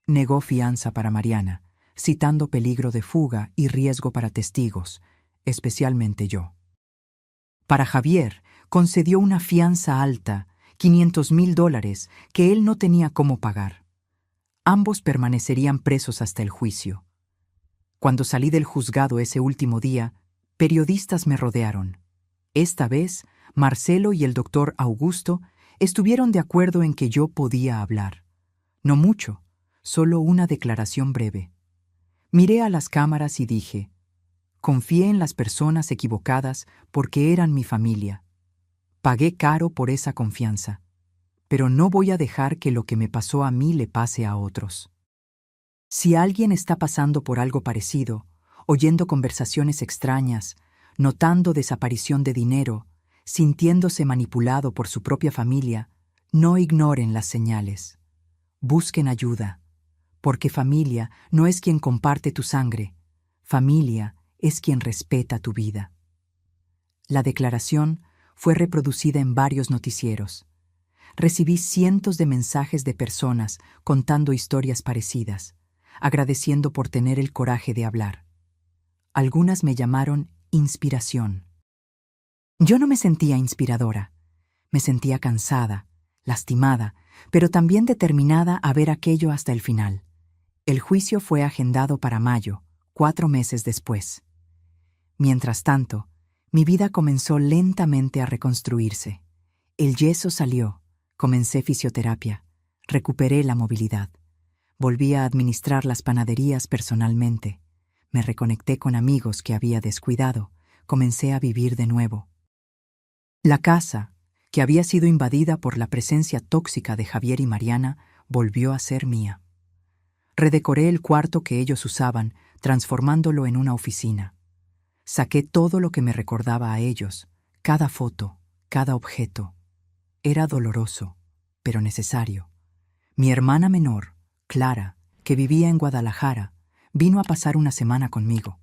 Negó fianza para Mariana, citando peligro de fuga y riesgo para testigos, especialmente yo. Para Javier, concedió una fianza alta, $500,000, que él no tenía cómo pagar. Ambos permanecerían presos hasta el juicio. Cuando salí del juzgado ese último día, periodistas me rodearon. Esta vez, Marcelo y el doctor Augusto estuvieron de acuerdo en que yo podía hablar. No mucho, solo una declaración breve. Miré a las cámaras y dije: confié en las personas equivocadas porque eran mi familia. Pagué caro por esa confianza, pero no voy a dejar que lo que me pasó a mí le pase a otros. Si alguien está pasando por algo parecido, oyendo conversaciones extrañas, notando desaparición de dinero, sintiéndose manipulado por su propia familia, no ignoren las señales. Busquen ayuda, porque familia no es quien comparte tu sangre, familia es quien respeta tu vida. La declaración fue reproducida en varios noticieros. Recibí cientos de mensajes de personas contando historias parecidas, agradeciendo por tener el coraje de hablar. Algunas me llamaron inspiración. Yo no me sentía inspiradora. Me sentía cansada, lastimada, pero también determinada a ver aquello hasta el final. El juicio fue agendado para mayo, 4 meses después. Mientras tanto, mi vida comenzó lentamente a reconstruirse. El yeso salió, comencé fisioterapia, recuperé la movilidad. Volví a administrar las panaderías personalmente. Me reconecté con amigos que había descuidado. Comencé a vivir de nuevo. La casa, que había sido invadida por la presencia tóxica de Javier y Mariana, volvió a ser mía. Redecoré el cuarto que ellos usaban, transformándolo en una oficina. Saqué todo lo que me recordaba a ellos, cada foto, cada objeto. Era doloroso, pero necesario. Mi hermana menor, Clara, que vivía en Guadalajara, vino a pasar una semana conmigo.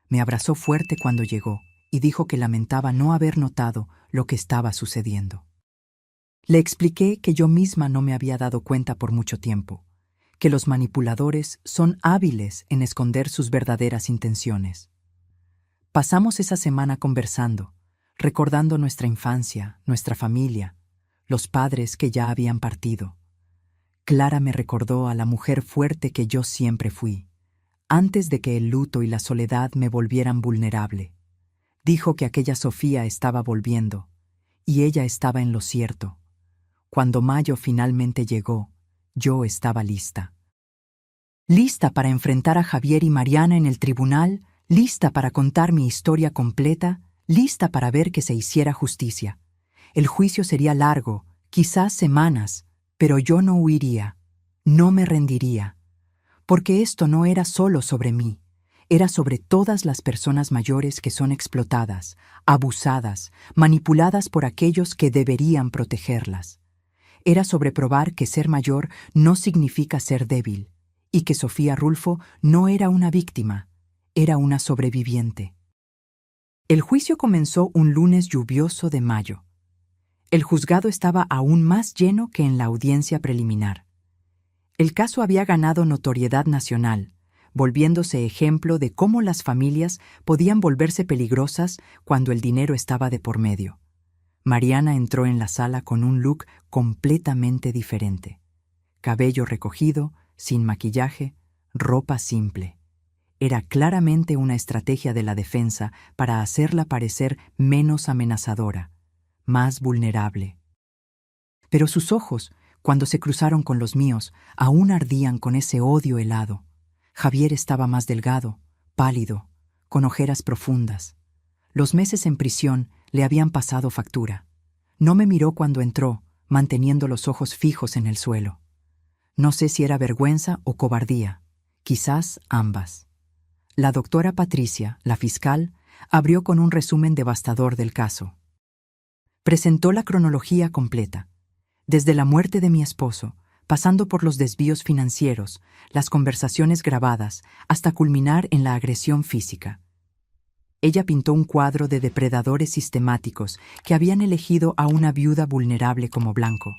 Me abrazó fuerte cuando llegó y dijo que lamentaba no haber notado lo que estaba sucediendo. Le expliqué que yo misma no me había dado cuenta por mucho tiempo, que los manipuladores son hábiles en esconder sus verdaderas intenciones. Pasamos esa semana conversando, recordando nuestra infancia, nuestra familia, los padres que ya habían partido. Clara me recordó a la mujer fuerte que yo siempre fui, antes de que el luto y la soledad me volvieran vulnerable. Dijo que aquella Sofía estaba volviendo, y ella estaba en lo cierto. Cuando mayo finalmente llegó, yo estaba lista. Lista para enfrentar a Javier y Mariana en el tribunal, lista para contar mi historia completa, lista para ver que se hiciera justicia. El juicio sería largo, quizás semanas, pero yo no huiría, no me rendiría. Porque esto no era solo sobre mí, era sobre todas las personas mayores que son explotadas, abusadas, manipuladas por aquellos que deberían protegerlas. Era sobre probar que ser mayor no significa ser débil, y que Sofía Rulfo no era una víctima, era una sobreviviente. El juicio comenzó un lunes lluvioso de mayo. El juzgado estaba aún más lleno que en la audiencia preliminar. El caso había ganado notoriedad nacional, volviéndose ejemplo de cómo las familias podían volverse peligrosas cuando el dinero estaba de por medio. Mariana entró en la sala con un look completamente diferente. Cabello recogido, sin maquillaje, ropa simple. Era claramente una estrategia de la defensa para hacerla parecer menos amenazadora, más vulnerable. Pero sus ojos, cuando se cruzaron con los míos, aún ardían con ese odio helado. Javier estaba más delgado, pálido, con ojeras profundas. Los meses en prisión le habían pasado factura. No me miró cuando entró, manteniendo los ojos fijos en el suelo. No sé si era vergüenza o cobardía, quizás ambas. La doctora Patricia, la fiscal, abrió con un resumen devastador del caso. Presentó la cronología completa, desde la muerte de mi esposo, pasando por los desvíos financieros, las conversaciones grabadas, hasta culminar en la agresión física. Ella pintó un cuadro de depredadores sistemáticos que habían elegido a una viuda vulnerable como blanco.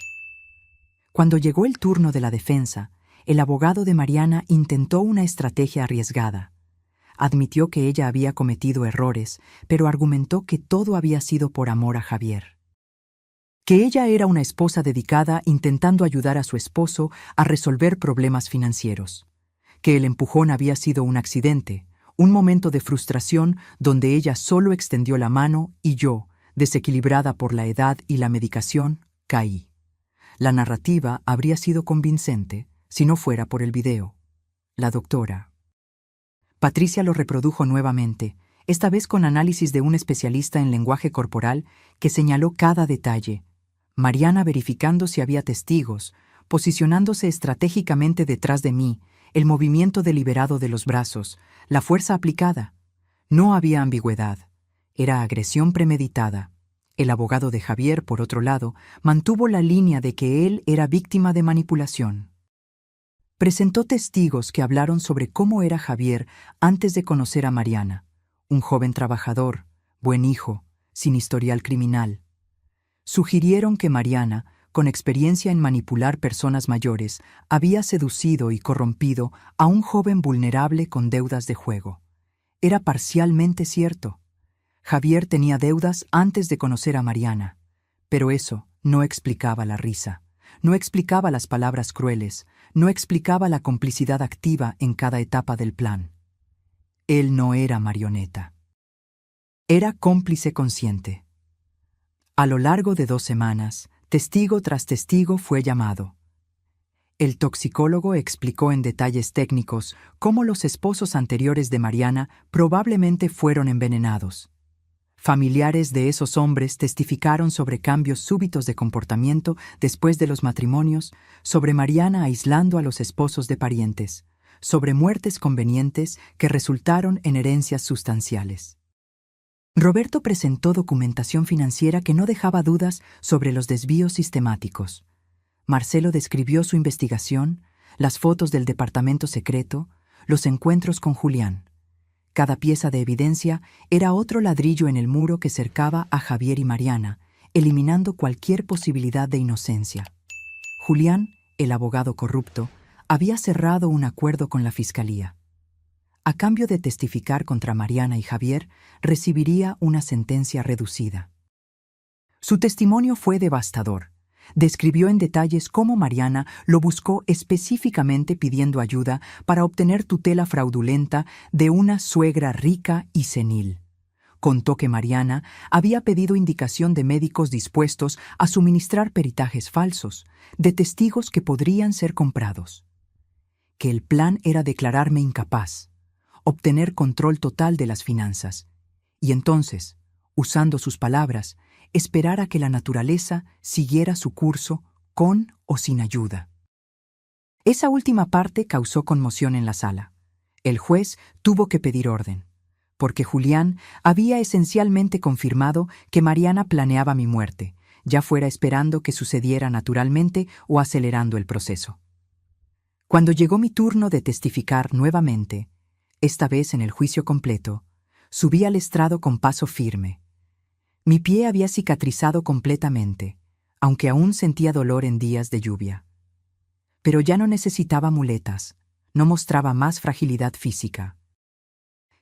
Cuando llegó el turno de la defensa, el abogado de Mariana intentó una estrategia arriesgada. Admitió que ella había cometido errores, pero argumentó que todo había sido por amor a Javier. Que ella era una esposa dedicada intentando ayudar a su esposo a resolver problemas financieros. Que el empujón había sido un accidente, un momento de frustración donde ella solo extendió la mano y yo, desequilibrada por la edad y la medicación, caí. La narrativa habría sido convincente si no fuera por el video. La doctora Patricia lo reprodujo nuevamente, esta vez con análisis de un especialista en lenguaje corporal que señaló cada detalle. Mariana verificando si había testigos, posicionándose estratégicamente detrás de mí, el movimiento deliberado de los brazos, la fuerza aplicada. No había ambigüedad. Era agresión premeditada. El abogado de Javier, por otro lado, mantuvo la línea de que él era víctima de manipulación. Presentó testigos que hablaron sobre cómo era Javier antes de conocer a Mariana, un joven trabajador, buen hijo, sin historial criminal. Sugirieron que Mariana, con experiencia en manipular personas mayores, había seducido y corrompido a un joven vulnerable con deudas de juego. Era parcialmente cierto. Javier tenía deudas antes de conocer a Mariana, pero eso no explicaba la risa, no explicaba las palabras crueles, no explicaba la complicidad activa en cada etapa del plan. Él no era marioneta. Era cómplice consciente. A lo largo de 2 semanas, testigo tras testigo fue llamado. El toxicólogo explicó en detalles técnicos cómo los esposos anteriores de Mariana probablemente fueron envenenados. Familiares de esos hombres testificaron sobre cambios súbitos de comportamiento después de los matrimonios, sobre Mariana aislando a los esposos de parientes, sobre muertes convenientes que resultaron en herencias sustanciales. Roberto presentó documentación financiera que no dejaba dudas sobre los desvíos sistemáticos. Marcelo describió su investigación, las fotos del departamento secreto, los encuentros con Julián. Cada pieza de evidencia era otro ladrillo en el muro que cercaba a Javier y Mariana, eliminando cualquier posibilidad de inocencia. Julián, el abogado corrupto, había cerrado un acuerdo con la fiscalía. A cambio de testificar contra Mariana y Javier, recibiría una sentencia reducida. Su testimonio fue devastador. Describió en detalles cómo Mariana lo buscó específicamente pidiendo ayuda para obtener tutela fraudulenta de una suegra rica y senil. Contó que Mariana había pedido indicación de médicos dispuestos a suministrar peritajes falsos, de testigos que podrían ser comprados. Que el plan era declararme incapaz, obtener control total de las finanzas, y entonces, usando sus palabras, esperar a que la naturaleza siguiera su curso con o sin ayuda. Esa última parte causó conmoción en la sala. El juez tuvo que pedir orden, porque Julián había esencialmente confirmado que Mariana planeaba mi muerte, ya fuera esperando que sucediera naturalmente o acelerando el proceso. Cuando llegó mi turno de testificar nuevamente, esta vez en el juicio completo, subí al estrado con paso firme. Mi pie había cicatrizado completamente, aunque aún sentía dolor en días de lluvia. Pero ya no necesitaba muletas, no mostraba más fragilidad física.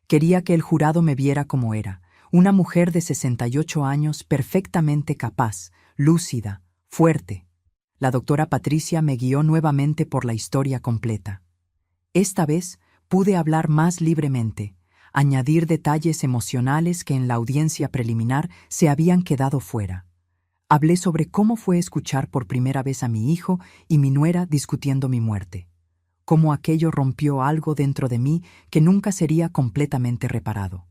Quería que el jurado me viera como era, una mujer de 68 años perfectamente capaz, lúcida, fuerte. La doctora Patricia me guió nuevamente por la historia completa. Esta vez pude hablar más libremente, añadir detalles emocionales que en la audiencia preliminar se habían quedado fuera. Hablé sobre cómo fue escuchar por primera vez a mi hijo y mi nuera discutiendo mi muerte, cómo aquello rompió algo dentro de mí que nunca sería completamente reparado.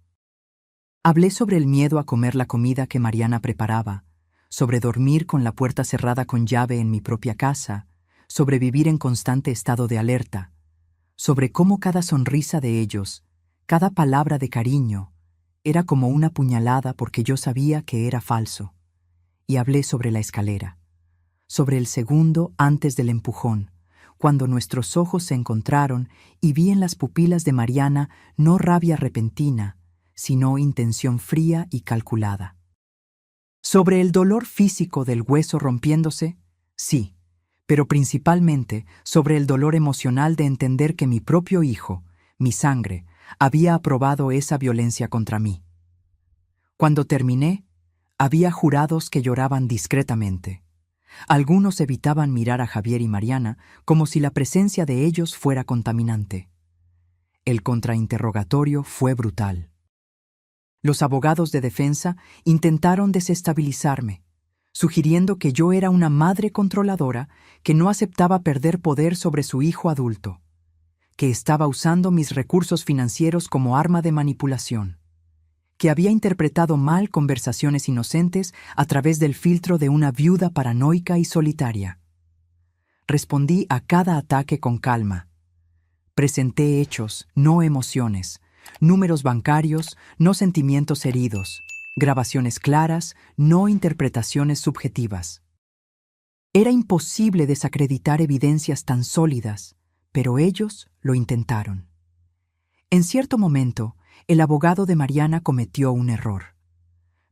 Hablé sobre el miedo a comer la comida que Mariana preparaba, sobre dormir con la puerta cerrada con llave en mi propia casa, sobre vivir en constante estado de alerta, sobre cómo cada sonrisa de ellos, cada palabra de cariño, era como una puñalada porque yo sabía que era falso. Y hablé sobre la escalera, sobre el segundo antes del empujón, cuando nuestros ojos se encontraron y vi en las pupilas de Mariana no rabia repentina, sino intención fría y calculada. Sobre el dolor físico del hueso rompiéndose, sí, pero principalmente sobre el dolor emocional de entender que mi propio hijo, mi sangre, había aprobado esa violencia contra mí. Cuando terminé, había jurados que lloraban discretamente. Algunos evitaban mirar a Javier y Mariana como si la presencia de ellos fuera contaminante. El contrainterrogatorio fue brutal. Los abogados de defensa intentaron desestabilizarme, sugiriendo que yo era una madre controladora que no aceptaba perder poder sobre su hijo adulto, que estaba usando mis recursos financieros como arma de manipulación, que había interpretado mal conversaciones inocentes a través del filtro de una viuda paranoica y solitaria. Respondí a cada ataque con calma. Presenté hechos, no emociones, números bancarios, no sentimientos heridos, grabaciones claras, no interpretaciones subjetivas. Era imposible desacreditar evidencias tan sólidas, pero ellos lo intentaron. En cierto momento, el abogado de Mariana cometió un error.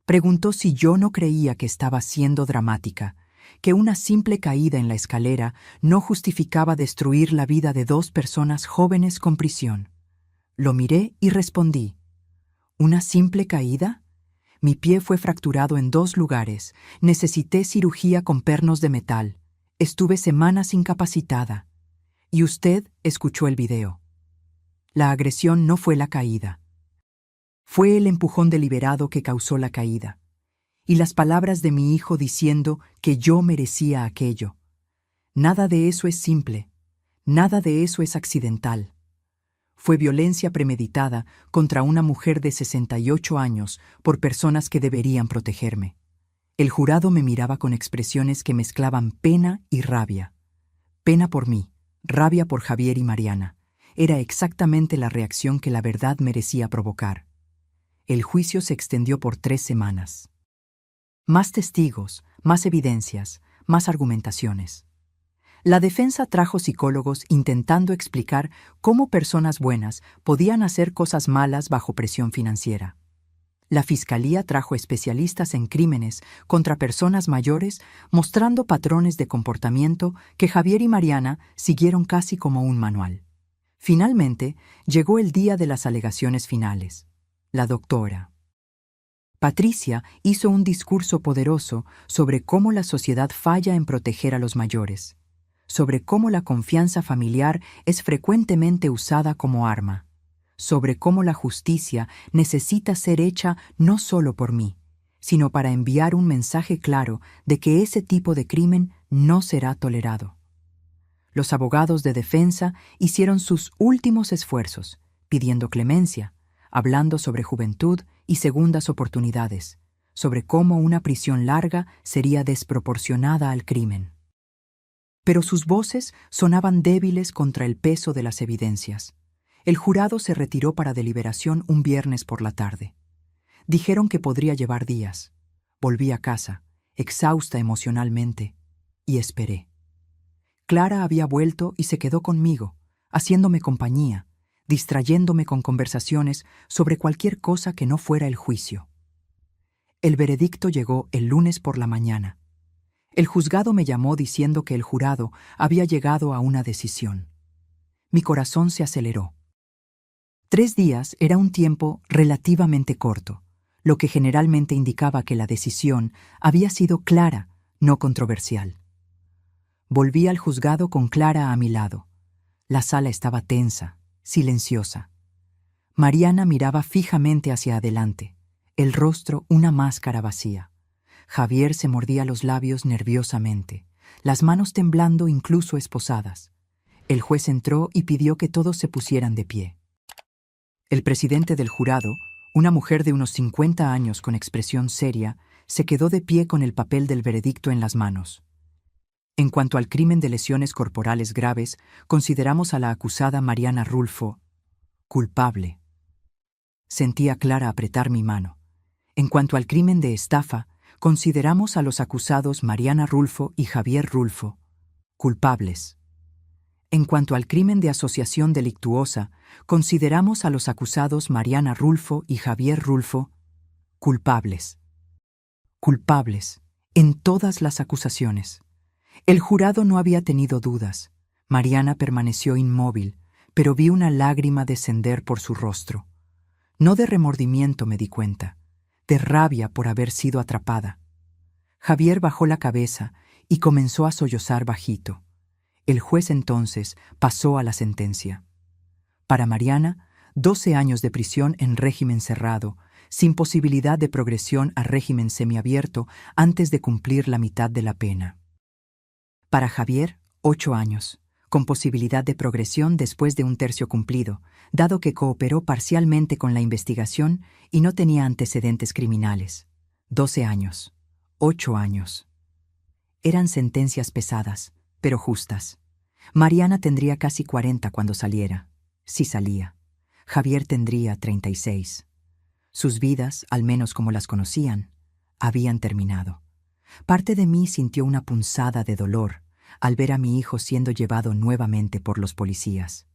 Preguntó si yo no creía que estaba siendo dramática, que una simple caída en la escalera no justificaba destruir la vida de 2 personas jóvenes con prisión. Lo miré y respondí: ¿una simple caída? Mi pie fue fracturado en 2 lugares, necesité cirugía con pernos de metal, estuve semanas incapacitada. Y usted escuchó el video. La agresión no fue la caída. Fue el empujón deliberado que causó la caída. Y las palabras de mi hijo diciendo que yo merecía aquello. Nada de eso es simple, nada de eso es accidental. Fue violencia premeditada contra una mujer de 68 años por personas que deberían protegerme. El jurado me miraba con expresiones que mezclaban pena y rabia. Pena por mí, rabia por Javier y Mariana. Era exactamente la reacción que la verdad merecía provocar. El juicio se extendió por 3 semanas. Más testigos, más evidencias, más argumentaciones. La defensa trajo psicólogos intentando explicar cómo personas buenas podían hacer cosas malas bajo presión financiera. La fiscalía trajo especialistas en crímenes contra personas mayores mostrando patrones de comportamiento que Javier y Mariana siguieron casi como un manual. Finalmente, llegó el día de las alegaciones finales. La doctora Patricia hizo un discurso poderoso sobre cómo la sociedad falla en proteger a los mayores, sobre cómo la confianza familiar es frecuentemente usada como arma, sobre cómo la justicia necesita ser hecha no solo por mí, sino para enviar un mensaje claro de que ese tipo de crimen no será tolerado. Los abogados de defensa hicieron sus últimos esfuerzos, pidiendo clemencia, hablando sobre juventud y segundas oportunidades, sobre cómo una prisión larga sería desproporcionada al crimen. Pero sus voces sonaban débiles contra el peso de las evidencias. El jurado se retiró para deliberación un viernes por la tarde. Dijeron que podría llevar días. Volví a casa, exhausta emocionalmente, y esperé. Clara había vuelto y se quedó conmigo, haciéndome compañía, distrayéndome con conversaciones sobre cualquier cosa que no fuera el juicio. El veredicto llegó el lunes por la mañana. El juzgado me llamó diciendo que el jurado había llegado a una decisión. Mi corazón se aceleró. 3 días era un tiempo relativamente corto, lo que generalmente indicaba que la decisión había sido clara, no controversial. Volví al juzgado con Clara a mi lado. La sala estaba tensa, silenciosa. Mariana miraba fijamente hacia adelante, el rostro una máscara vacía. Javier se mordía los labios nerviosamente, las manos temblando incluso esposadas. El juez entró y pidió que todos se pusieran de pie. El presidente del jurado, una mujer de unos 50 años con expresión seria, se quedó de pie con el papel del veredicto en las manos. En cuanto al crimen de lesiones corporales graves, consideramos a la acusada Mariana Rulfo culpable. Sentí a Clara apretar mi mano. En cuanto al crimen de estafa, consideramos a los acusados Mariana Rulfo y Javier Rulfo culpables. En cuanto al crimen de asociación delictuosa, consideramos a los acusados Mariana Rulfo y Javier Rulfo culpables. Culpables, en todas las acusaciones. El jurado no había tenido dudas. Mariana permaneció inmóvil, pero vi una lágrima descender por su rostro. No de remordimiento me di cuenta, de rabia por haber sido atrapada. Javier bajó la cabeza y comenzó a sollozar bajito. El juez entonces pasó a la sentencia. Para Mariana, 12 años de prisión en régimen cerrado, sin posibilidad de progresión a régimen semiabierto antes de cumplir la mitad de la pena. Para Javier, 8 años, con posibilidad de progresión después de 1/3 cumplido, dado que cooperó parcialmente con la investigación y no tenía antecedentes criminales. 12 años, 8 años. Eran sentencias pesadas, pero justas. Mariana tendría casi 40 cuando saliera, si salía. Javier tendría 36. Sus vidas, al menos como las conocían, habían terminado. Parte de mí sintió una punzada de dolor al ver a mi hijo siendo llevado nuevamente por los policías.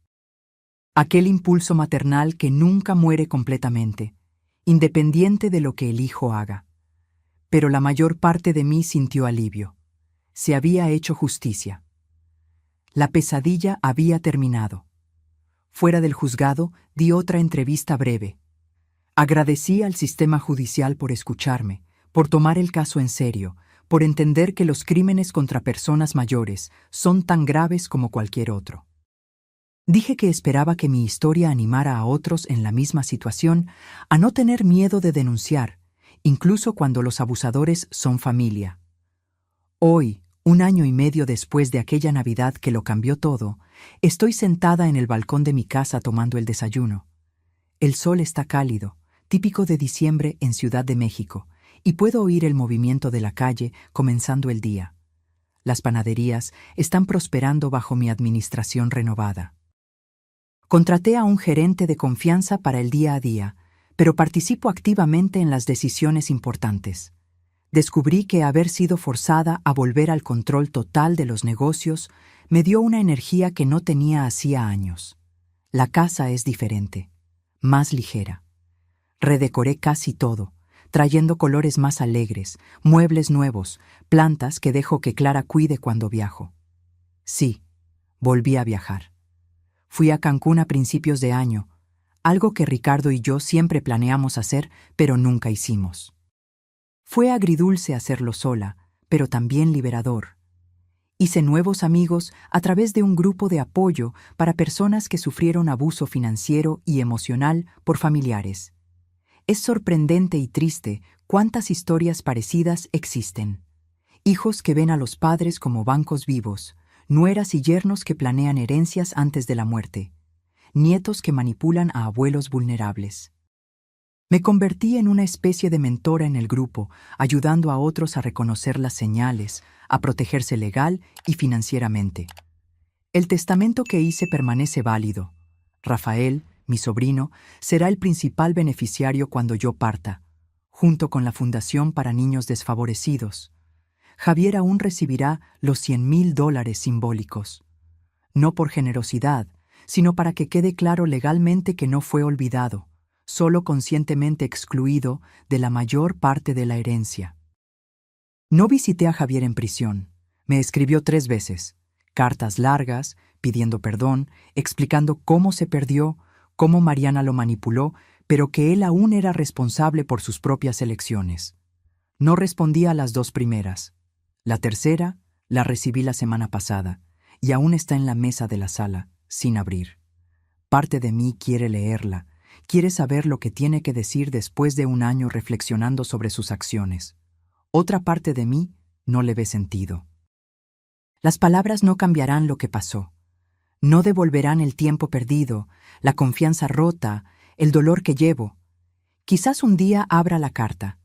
Aquel impulso maternal que nunca muere completamente, independiente de lo que el hijo haga. Pero la mayor parte de mí sintió alivio. Se había hecho justicia. La pesadilla había terminado. Fuera del juzgado, di otra entrevista breve. Agradecí al sistema judicial por escucharme, por tomar el caso en serio, por entender que los crímenes contra personas mayores son tan graves como cualquier otro. Dije que esperaba que mi historia animara a otros en la misma situación a no tener miedo de denunciar, incluso cuando los abusadores son familia. Hoy, 1 año y medio después de aquella Navidad que lo cambió todo, estoy sentada en el balcón de mi casa tomando el desayuno. El sol está cálido, típico de diciembre en Ciudad de México, y puedo oír el movimiento de la calle comenzando el día. Las panaderías están prosperando bajo mi administración renovada. Contraté a un gerente de confianza para el día a día, pero participo activamente en las decisiones importantes. Descubrí que haber sido forzada a volver al control total de los negocios me dio una energía que no tenía hacía años. La casa es diferente, más ligera. Redecoré casi todo, trayendo colores más alegres, muebles nuevos, plantas que dejo que Clara cuide cuando viajo. Sí, volví a viajar. Fui a Cancún a principios de año, algo que Ricardo y yo siempre planeamos hacer, pero nunca hicimos. Fue agridulce hacerlo sola, pero también liberador. Hice nuevos amigos a través de un grupo de apoyo para personas que sufrieron abuso financiero y emocional por familiares. Es sorprendente y triste cuántas historias parecidas existen. Hijos que ven a los padres como bancos vivos, nueras y yernos que planean herencias antes de la muerte, nietos que manipulan a abuelos vulnerables. Me convertí en una especie de mentora en el grupo, ayudando a otros a reconocer las señales, a protegerse legal y financieramente. El testamento que hice permanece válido. Rafael, mi sobrino, será el principal beneficiario cuando yo parta, junto con la Fundación para Niños Desfavorecidos. Javier aún recibirá los $100,000 simbólicos. No por generosidad, sino para que quede claro legalmente que no fue olvidado, solo conscientemente excluido de la mayor parte de la herencia. No visité a Javier en prisión. Me escribió 3 veces, cartas largas, pidiendo perdón, explicando cómo se perdió, cómo Mariana lo manipuló, pero que él aún era responsable por sus propias elecciones. No respondí a las 2 primeras. La tercera la recibí la semana pasada, y aún está en la mesa de la sala, sin abrir. Parte de mí quiere leerla, quiere saber lo que tiene que decir después de 1 año reflexionando sobre sus acciones. Otra parte de mí no le ve sentido. Las palabras no cambiarán lo que pasó. No devolverán el tiempo perdido, la confianza rota, el dolor que llevo. Quizás un día abra la carta.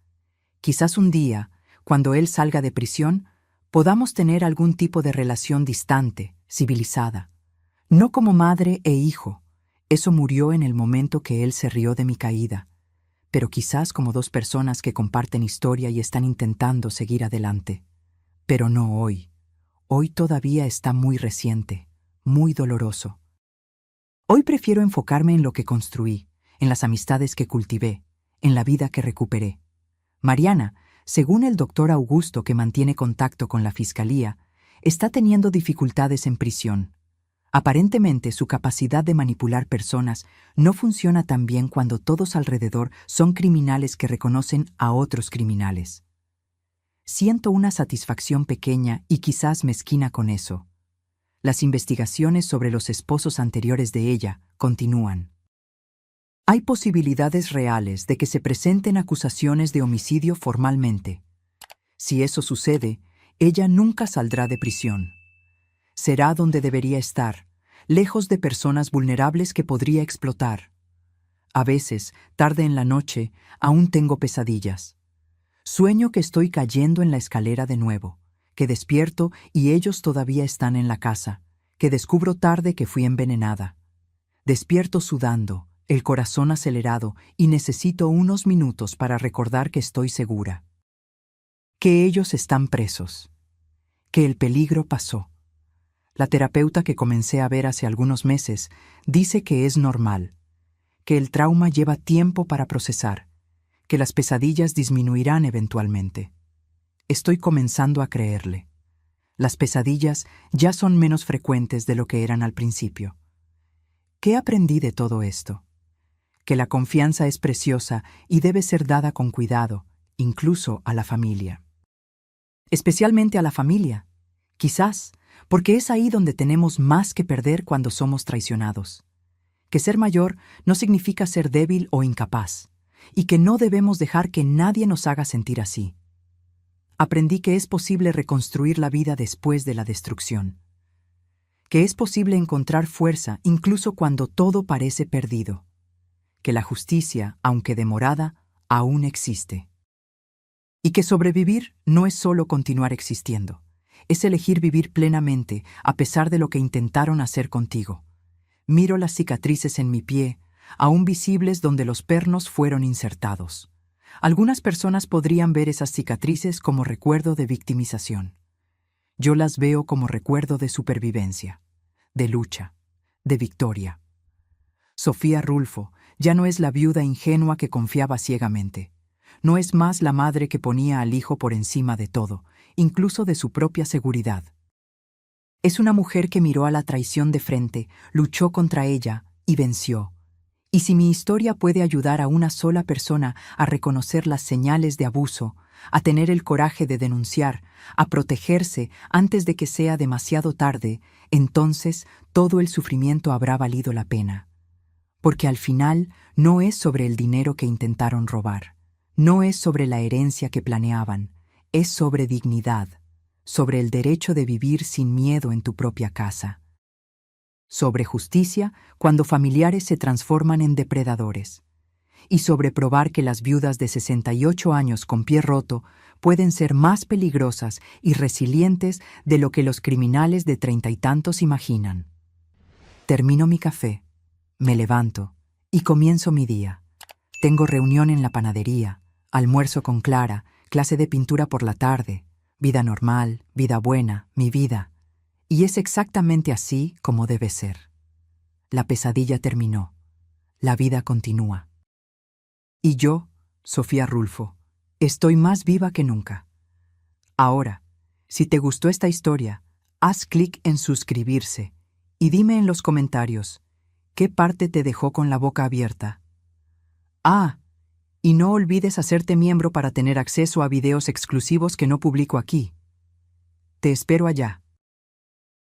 Quizás un día, cuando él salga de prisión, podamos tener algún tipo de relación distante, civilizada. No como madre e hijo. Eso murió en el momento que él se rió de mi caída. Pero quizás como 2 personas que comparten historia y están intentando seguir adelante. Pero no hoy. Hoy todavía está muy reciente, muy doloroso. Hoy prefiero enfocarme en lo que construí, en las amistades que cultivé, en la vida que recuperé. Mariana, según el doctor Augusto que mantiene contacto con la fiscalía, está teniendo dificultades en prisión. Aparentemente su capacidad de manipular personas no funciona tan bien cuando todos alrededor son criminales que reconocen a otros criminales. Siento una satisfacción pequeña y quizás mezquina con eso. Las investigaciones sobre los esposos anteriores de ella continúan. Hay posibilidades reales de que se presenten acusaciones de homicidio formalmente. Si eso sucede, ella nunca saldrá de prisión. Será donde debería estar, lejos de personas vulnerables que podría explotar. A veces, tarde en la noche, aún tengo pesadillas. Sueño que estoy cayendo en la escalera de nuevo, que despierto y ellos todavía están en la casa, que descubro tarde que fui envenenada. Despierto sudando, el corazón acelerado y necesito unos minutos para recordar que estoy segura. Que ellos están presos. Que el peligro pasó. La terapeuta que comencé a ver hace algunos meses dice que es normal, que el trauma lleva tiempo para procesar, que las pesadillas disminuirán eventualmente. Estoy comenzando a creerle. Las pesadillas ya son menos frecuentes de lo que eran al principio. ¿Qué aprendí de todo esto? Que la confianza es preciosa y debe ser dada con cuidado, incluso a la familia. Especialmente a la familia, quizás, porque es ahí donde tenemos más que perder cuando somos traicionados. Que ser mayor no significa ser débil o incapaz, y que no debemos dejar que nadie nos haga sentir así. Aprendí que es posible reconstruir la vida después de la destrucción. Que es posible encontrar fuerza incluso cuando todo parece perdido. Que la justicia, aunque demorada, aún existe. Y que sobrevivir no es solo continuar existiendo, es elegir vivir plenamente a pesar de lo que intentaron hacer contigo. Miro las cicatrices en mi pie, aún visibles donde los pernos fueron insertados. Algunas personas podrían ver esas cicatrices como recuerdo de victimización. Yo las veo como recuerdo de supervivencia, de lucha, de victoria. Sofía Rulfo ya no es la viuda ingenua que confiaba ciegamente. No es más la madre que ponía al hijo por encima de todo, incluso de su propia seguridad. Es una mujer que miró a la traición de frente, luchó contra ella y venció. Y si mi historia puede ayudar a una sola persona a reconocer las señales de abuso, a tener el coraje de denunciar, a protegerse antes de que sea demasiado tarde, entonces todo el sufrimiento habrá valido la pena. Porque al final no es sobre el dinero que intentaron robar, no es sobre la herencia que planeaban, es sobre dignidad, sobre el derecho de vivir sin miedo en tu propia casa. Sobre justicia cuando familiares se transforman en depredadores. Y sobre probar que las viudas de 68 años con pie roto pueden ser más peligrosas y resilientes de lo que los criminales de 30 y tantos imaginan. Termino mi café, me levanto y comienzo mi día. Tengo reunión en la panadería, almuerzo con Clara, clase de pintura por la tarde, vida normal, vida buena, mi vida. Y es exactamente así como debe ser. La pesadilla terminó. La vida continúa. Y yo, Sofía Rulfo, estoy más viva que nunca. Ahora, si te gustó esta historia, haz clic en suscribirse y dime en los comentarios, ¿qué parte te dejó con la boca abierta? Ah, y no olvides hacerte miembro para tener acceso a videos exclusivos que no publico aquí. Te espero allá.